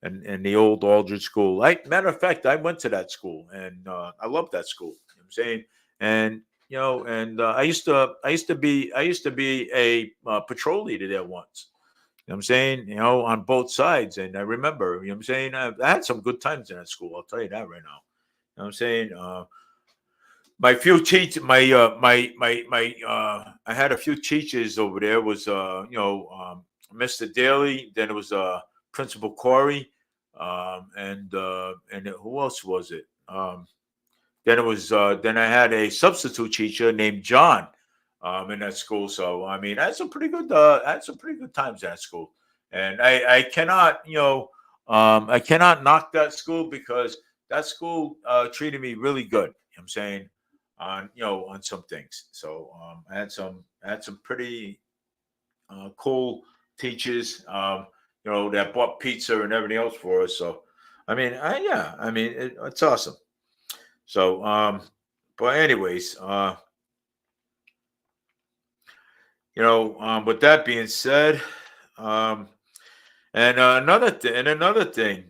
in the old Aldridge school. Matter of fact, I went to that school and I love that school. You know what I'm saying? And and I used to be a patrol leader there once. You know what I'm saying? On both sides. And I remember, you know what I'm saying? I had some good times in that school. I'll tell you that right now. You know what I'm saying? My few teachers, I had a few teachers over there. Was Mr. Daly. Then it was Principal Corey, and who else was it? Then I had a substitute teacher named John, in that school. So I mean, I had some pretty good times at school, and I cannot knock that school because that school treated me really good. You know what I'm saying on some things. So I had some pretty cool teachers, that bought pizza and everything else for us. So I mean, it's awesome. So, but anyways, with that being said, um, and another thing,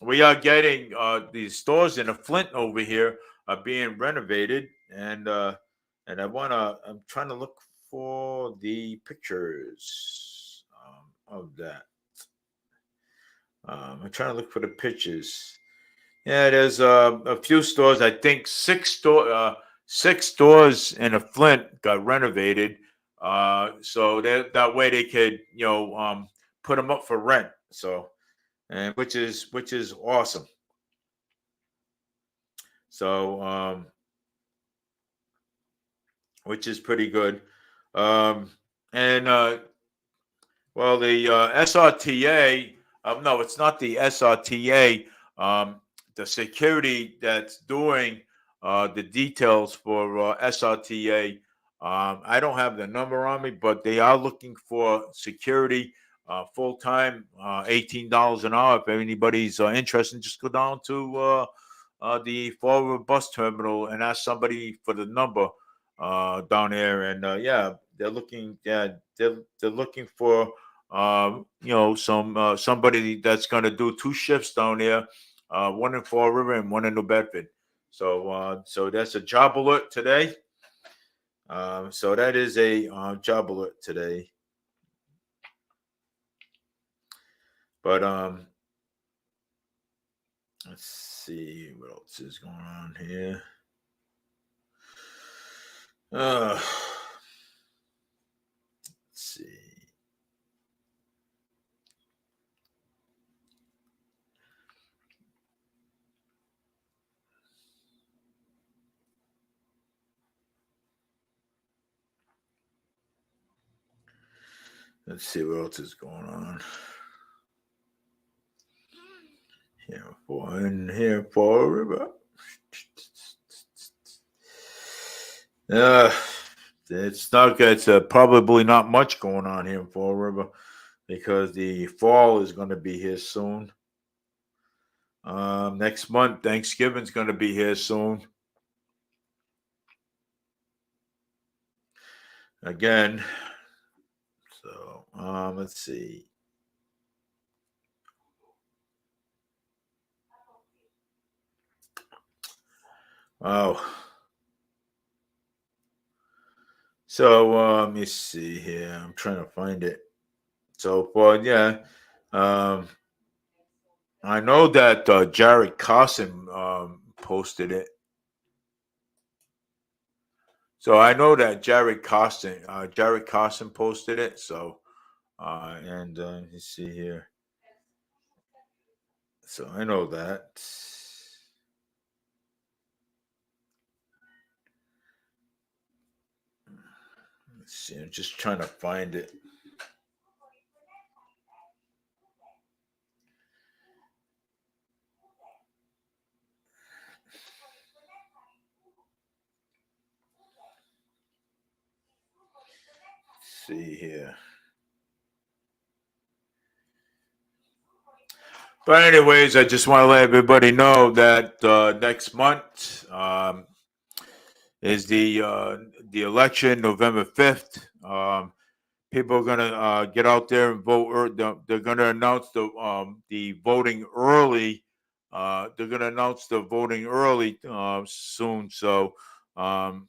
we are getting these stores in the Flint over here are being renovated, and I'm trying to look for the pictures of that. I'm trying to look for the pictures. Yeah, there's a few stores. I think six stores in a Flint got renovated, so that way they could put them up for rent. So, and which is awesome. So, which is pretty good. Um, and well, the SRTA, no, it's not the SRTA. The security that's doing the details for SRTA. I don't have the number on me, but they are looking for security full time, $18 an hour. If anybody's interested, just go down to the forward bus terminal and ask somebody for the number down there. And yeah, they're looking. Yeah, they're looking for somebody that's going to do two shifts down there, one in Fall River and one in New Bedford. So that's a job alert today. So that is a job alert today. But let's see what else is going on here. Let's see. Let's see what else is going on. Here for River. Uh, it's probably not much going on here in Fall River because the fall is going to be here soon. Next month, Thanksgiving's going to be here soon. Again. So let's see. Oh. So let me see here. I'm trying to find it. So, but yeah, um, I know that Jared Carson posted it. So I know that Jared Carson posted it. So, and let's see here. So I know that. Let's see. I'm just trying to find it. see here. But anyways, I just want to let everybody know that next month is the election, November 5th. People are gonna get out there and vote. They're gonna announce the voting early. They're gonna announce the voting early soon. So, but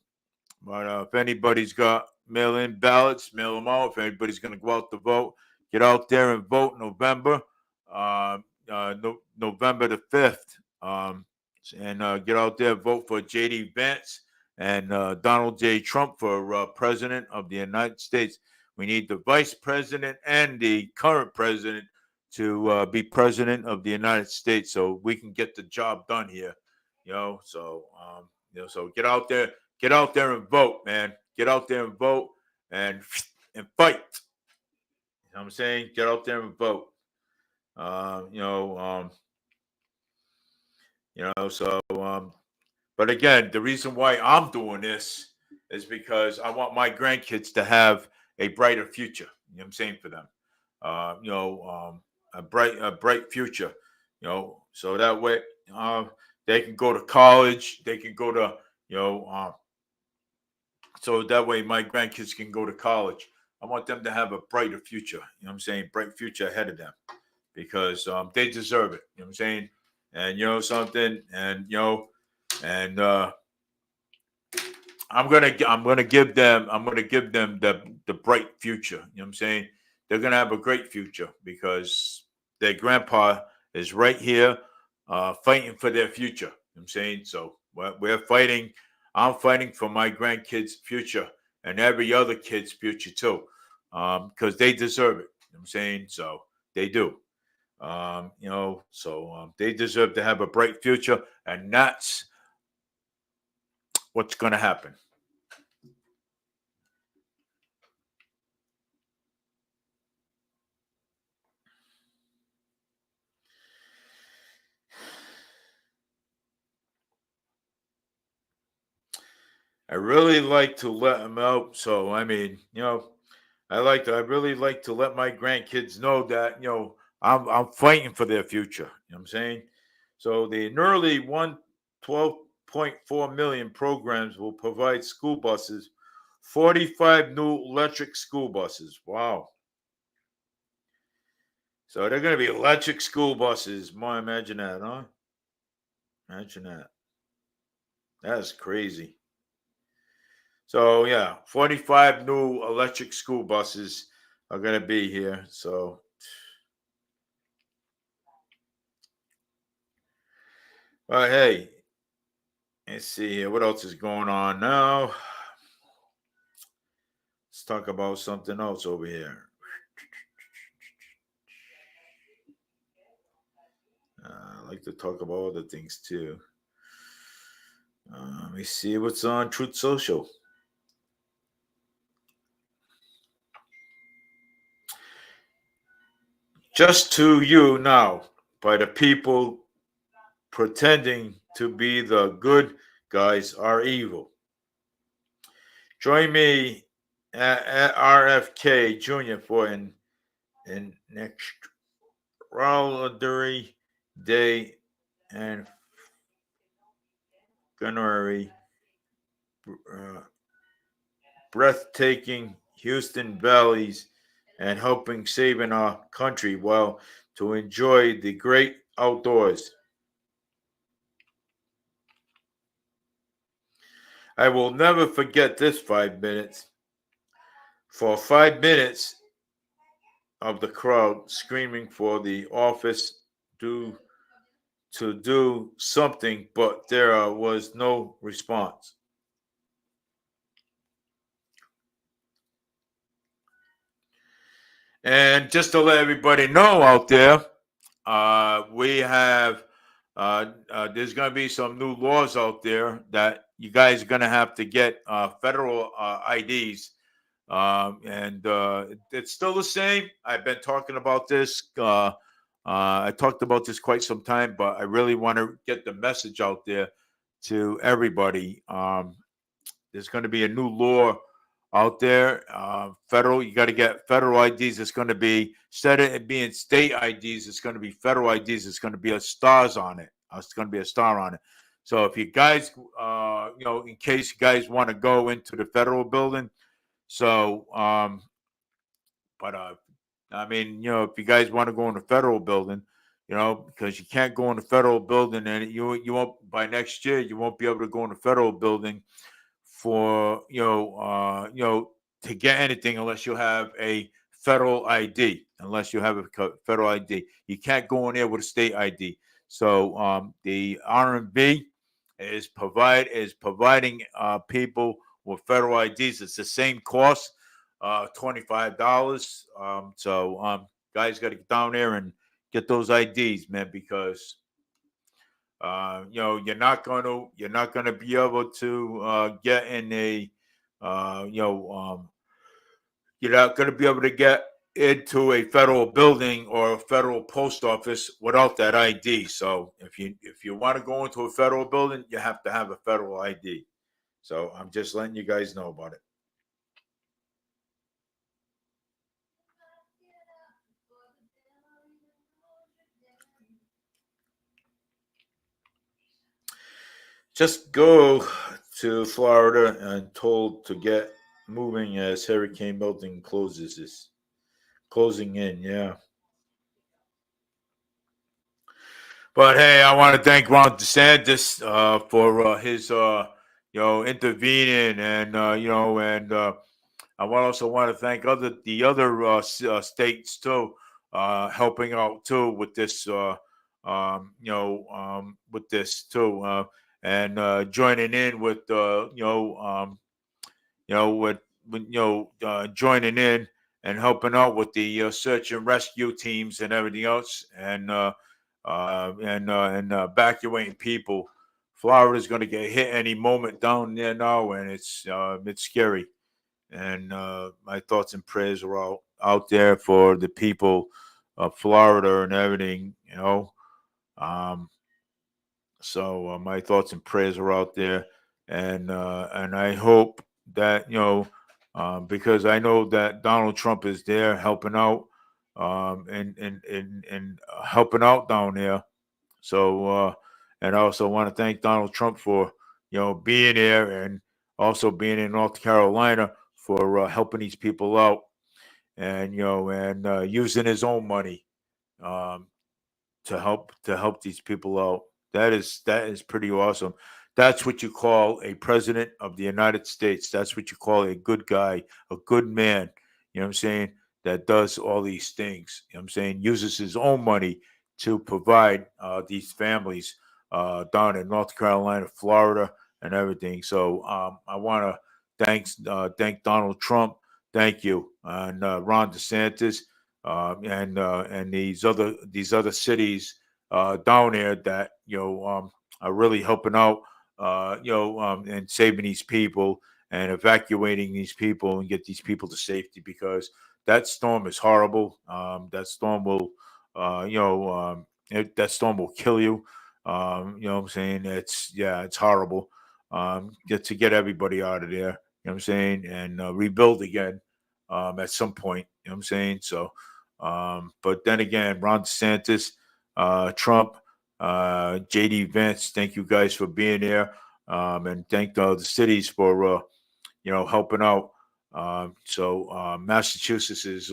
if anybody's got mail-in ballots, mail them out. If anybody's gonna go out to vote, get out there and vote November, November the 5th, and get out there and vote for J.D. Vance and Donald J. Trump for president of the United States. We need the vice president and the current president to be president of the United States, so we can get the job done here. So so get out there and vote, man. Get out there and vote and fight. You know what I'm saying? Get out there and vote. But again, the reason why I'm doing this is because I want my grandkids to have a brighter future. You know what I'm saying, for them. A bright future. So that way they can go to college. They can go to so that way my grandkids can go to college. I want them to have a brighter future. You know what I'm saying? Bright future ahead of them, because they deserve it. You know what I'm saying? And something, and I'm gonna give them the bright future. You know what I'm saying? They're gonna have a great future because their grandpa is right here fighting for their future. You know what I'm saying? So we're fighting. I'm fighting for my grandkids' future and every other kid's future too, because they deserve it. You know what I'm saying? So they do. They deserve to have a bright future, and that's what's going to happen. I really like to let them out. So, I mean, I really like to let my grandkids know that, I'm fighting for their future. You know what I'm saying? So the nearly 12.4 million programs will provide school buses, 45 new electric school buses. Wow. So they're going to be electric school buses. More, imagine that, huh? Imagine that. That's crazy. So yeah, 45 new electric school buses are going to be here. So, but hey, let's see here. What else is going on now? Let's talk about something else over here. I like to talk about other things too. Let me see what's on Truth Social. Just to you now, by the people pretending to be the good guys are evil. Join me at RFK Jr. for an extraordinary day and January breathtaking Houston valleys and helping saving our country while to enjoy the great outdoors. I will never forget this 5 minutes. For 5 minutes of the crowd screaming for the office to do something, but there was no response. And just to let everybody know out there, we have there's going to be some new laws out there that you guys are going to have to get federal IDs. And it's still the same. I've been talking about this. I talked about this quite some time, but I really want to get the message out there to everybody. There's going to be a new law out there. Federal, you got to get federal IDs. It's going to be, instead of it being state IDs, it's going to be federal IDs. It's going to be a stars on it. It's going to be a star on it. So if you guys, in case you guys want to go into the federal building, so, but I mean, if you guys want to go in the federal building, because you can't go in the federal building, and you won't, by next year you won't be able to go in the federal building for to get anything unless you have a federal ID. Unless you have a federal ID, you can't go in there with a state ID. So the R&B is providing people with federal IDs. It's the same cost, $25. Guys got to get down there and get those IDs, man, because you're not going to be able to get in a you're not going to be able to get into a federal building or a federal post office without that ID. So if you want to go into a federal building, you have to have a federal ID. So I'm just letting you guys know about it. Just go to Florida and told to get moving as Hurricane Milton closing in. Yeah. But hey, I want to thank Ron DeSantis for his intervening, and I also want to thank the other states too, helping out too with this with this too, and joining in with joining in and helping out with the search and rescue teams and everything else, and evacuating people. Florida's going to get hit any moment down there now, and it's scary. And my thoughts and prayers are out there for the people of Florida and everything, So my thoughts and prayers are out there, and I hope that because I know that Donald Trump is there helping out, and helping out down there. So and I also want to thank Donald Trump for being there, and also being in North Carolina for helping these people out, and using his own money um, to help these people out. That is pretty awesome. That's what you call a president of the United States. That's what you call a good guy, a good man. You know what I'm saying? That does all these things. You know what I'm saying? Uses his own money to provide these families down in North Carolina, Florida, and everything. So I want to thank Donald Trump. Thank you, and Ron DeSantis, and these other cities down there that are really helping out, and saving these people and evacuating these people and get these people to safety, because that storm is horrible. That storm will, that storm will kill you. You know what I'm saying? It's horrible. Get everybody out of there. You know what I'm saying? And rebuild again at some point. You know what I'm saying? So, but then again, Ron DeSantis, Trump, JD Vance, thank you guys for being there. And thank the cities for helping out. Massachusetts is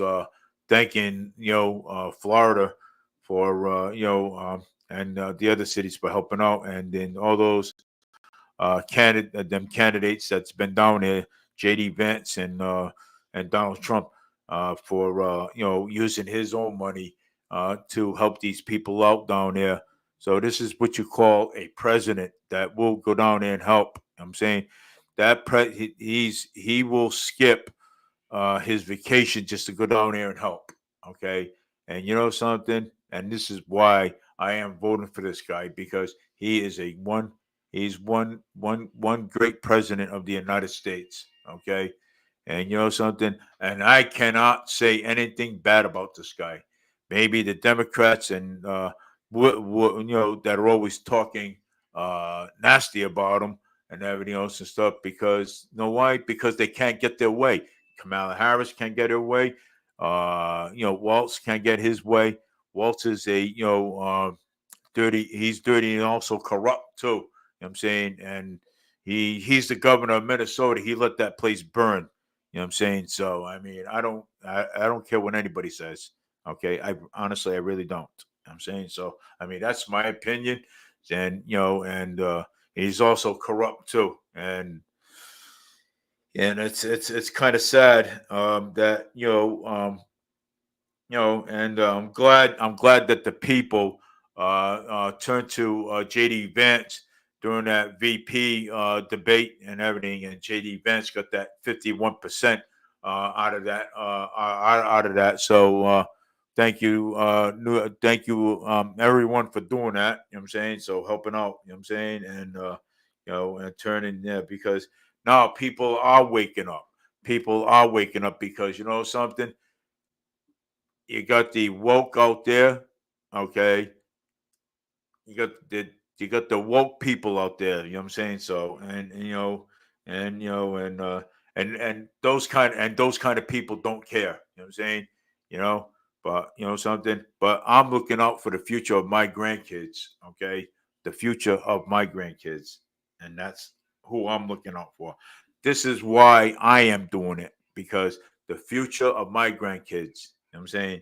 thanking Florida for and the other cities for helping out, and then all those candidates that's been down there, JD Vance and Donald Trump, for using his own money to help these people out down there. So this is what you call a president that will go down there and help. I'm saying that he will skip his vacation just to go down there and help. Okay, and you know something, and this is why I am voting for this guy, because he is he's one great president of the United States. Okay, and you know something, and I cannot say anything bad about this guy. Maybe the Democrats and that are always talking nasty about him. and everything else and stuff. Because you know why? Because they can't get their way. Kamala Harris can't get her way. Waltz can't get his way. Waltz is a dirty. He's dirty and also corrupt too. You know what I'm saying? And he's the governor of Minnesota. He let that place burn. You know what I'm saying? So I mean, I don't care what anybody says. Okay, I honestly I really don't. You know what I'm saying? So I mean, that's my opinion. And he's also corrupt too. And it's kind of sad that and I'm glad that the people turned to JD Vance during that VP debate and everything, and JD Vance got that 51% out of that out of that. So thank you everyone for doing that. You know what I'm saying? So helping out. You know what I'm saying? And and turning because now people are waking up. People are waking up because you know something you got the woke out there, okay? You got the woke people out there, you know what I'm saying? So and those kind of people don't care, you know what I'm saying? You know, but you know something, but I'm looking out for the future of my grandkids, okay? The future of my grandkids, and that's who I'm looking out for. This is why I am doing it because the future of my grandkids, you know what I'm saying?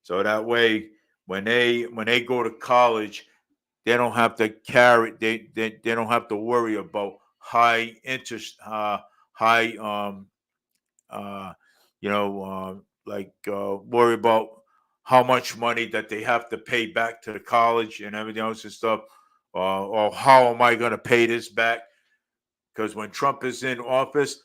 So that way, when they go to college, they don't have to carry they don't have to worry about high interest, high uh worry about how much money that they have to pay back to the college and everything else and stuff, or how am I going to pay this back? Because when Trump is in office,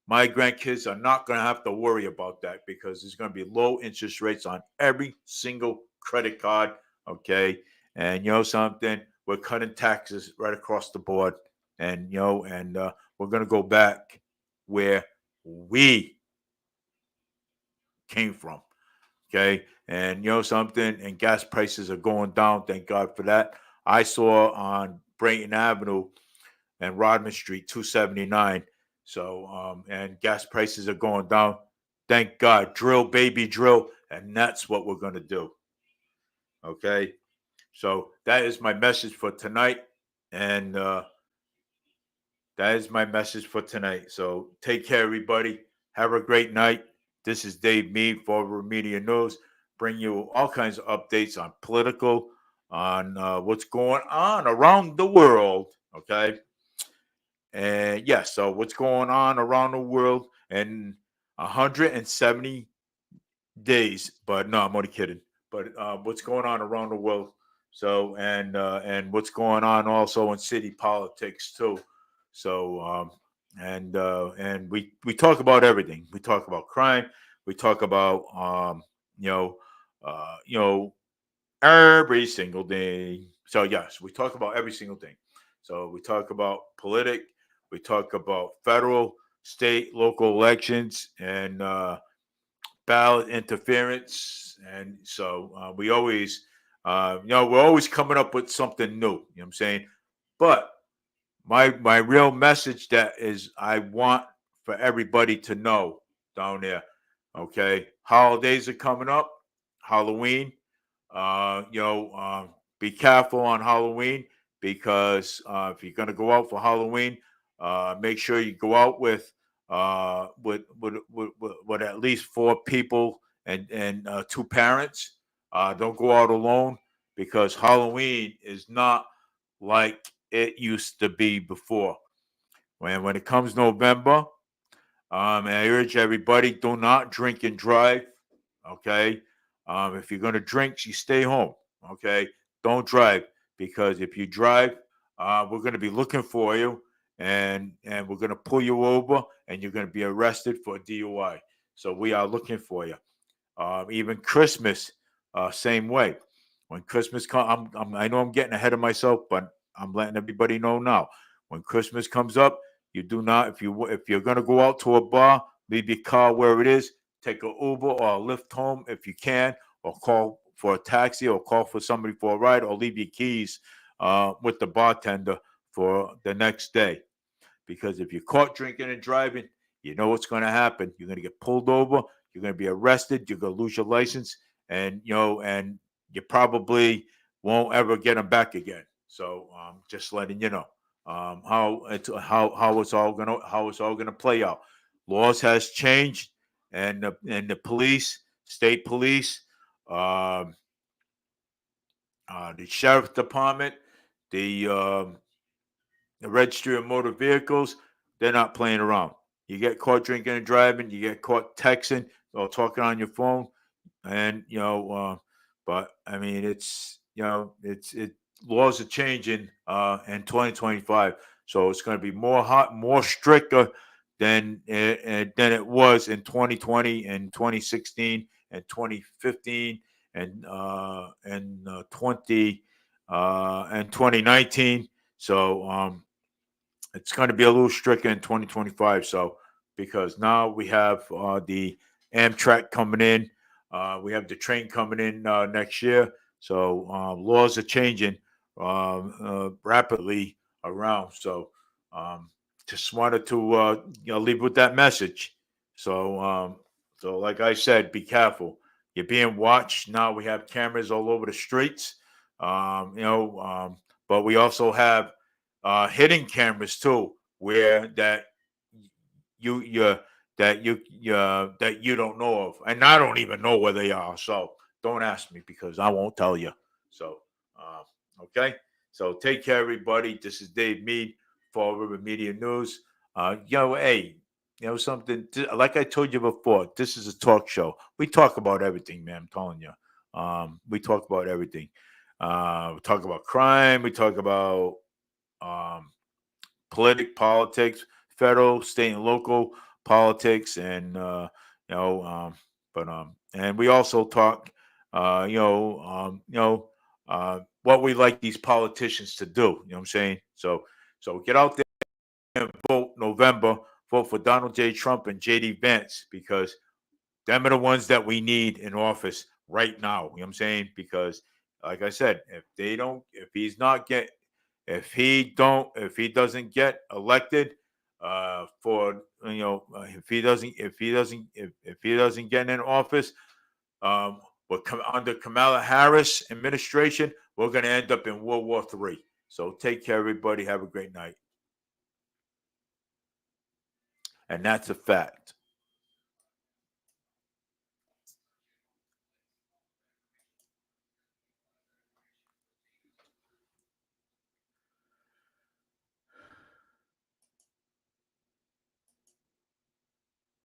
my grandkids are not going to have to worry about that because there's going to be low interest rates on every single credit card. Okay. And you know something? We're cutting taxes right across the board. And, we're going to go back where we came from. Okay. And you know something? And gas prices are going down. Thank God for that. I saw on Brayton Avenue and Rodman Street, 279. So, and gas prices are going down. Thank God. Drill, baby, drill. And that's what we're going to do. Okay. So that is my message for tonight. And that is my message for tonight. So take care, everybody. Have a great night. This is Dave Mead for Media News. Bring you all kinds of updates on political, on what's going on around the world. Okay. And yes, so what's going on around the world in 170 days? But no, I'm only kidding. But what's going on around the world? So and what's going on also in city politics too. So and we talk about everything. We talk about crime. We talk about you know uh, you know every single day. So yes, we talk about every single thing. So we talk about we talk about federal, state, local elections, and ballot interference. And so we always, we're always coming up with something new. You know what I'm saying? But my real message that is I want for everybody to know down there. Okay, holidays are coming up. Halloween. Be careful on Halloween because if you're going to go out for Halloween, make sure you go out with at least four people and two parents. Don't go out alone because Halloween is not like it used to be before. When it comes November, and I urge everybody, do not drink and drive. Okay. If you're going to drink, you stay home. Okay. Don't drive because if you drive, we're going to be looking for you and we're going to pull you over and you're going to be arrested for DUI. So we are looking for you. Even Christmas, same way. When Christmas comes, I know I'm getting ahead of myself, but I'm letting everybody know now. When Christmas comes up, you do not if you're going to go out to a bar, leave your car where it is. Take an Uber or a Lyft home if you can, or call for a taxi, or call for somebody for a ride, or leave your keys with the bartender for the next day. because if you're caught drinking and driving, you know what's going to happen. You're going to get pulled over. You're going to be arrested. You're going to lose your license, and and you probably won't ever get them back again. So just letting you know how it's all gonna play out. Laws has changed, and the police, state police, um, the sheriff department, the um, the registry of motor vehicles, they're not playing around. You get caught drinking and driving, you get caught texting or talking on your phone, and but I mean, it's laws are changing in 2025, so it's going to be more stricter than it was in 2020 and 2016 and 2015 and 2019. So it's going to be a little stricter in 2025. So because now we have the Amtrak coming in, we have the train coming in next year. So laws are changing rapidly around. So just wanted to leave with that message. So like I said, be careful. You're being watched now. We have cameras all over the streets. But we also have hidden cameras too, where you that you don't know of, and I don't even know where they are. So don't ask me because I won't tell you. So okay. So take care, everybody. This is Dave Mead, Fall River Media News. Hey, something like I told you before. This is a talk show. We talk about everything, man. I'm telling you. We talk about everything. We talk about crime. We talk about um, politics, federal, state, and local politics, and and we also talk, what we like these politicians to do. You know what I'm saying? So get out there and vote November. Vote for Donald J. Trump and J.D. Vance because them are the ones that we need in office right now. You know what I'm saying? Because, like I said, if he doesn't get elected, if he doesn't get in office, under Kamala Harris administration, we're going to end up in World War III. So take care, everybody. Have a great night. And that's a fact.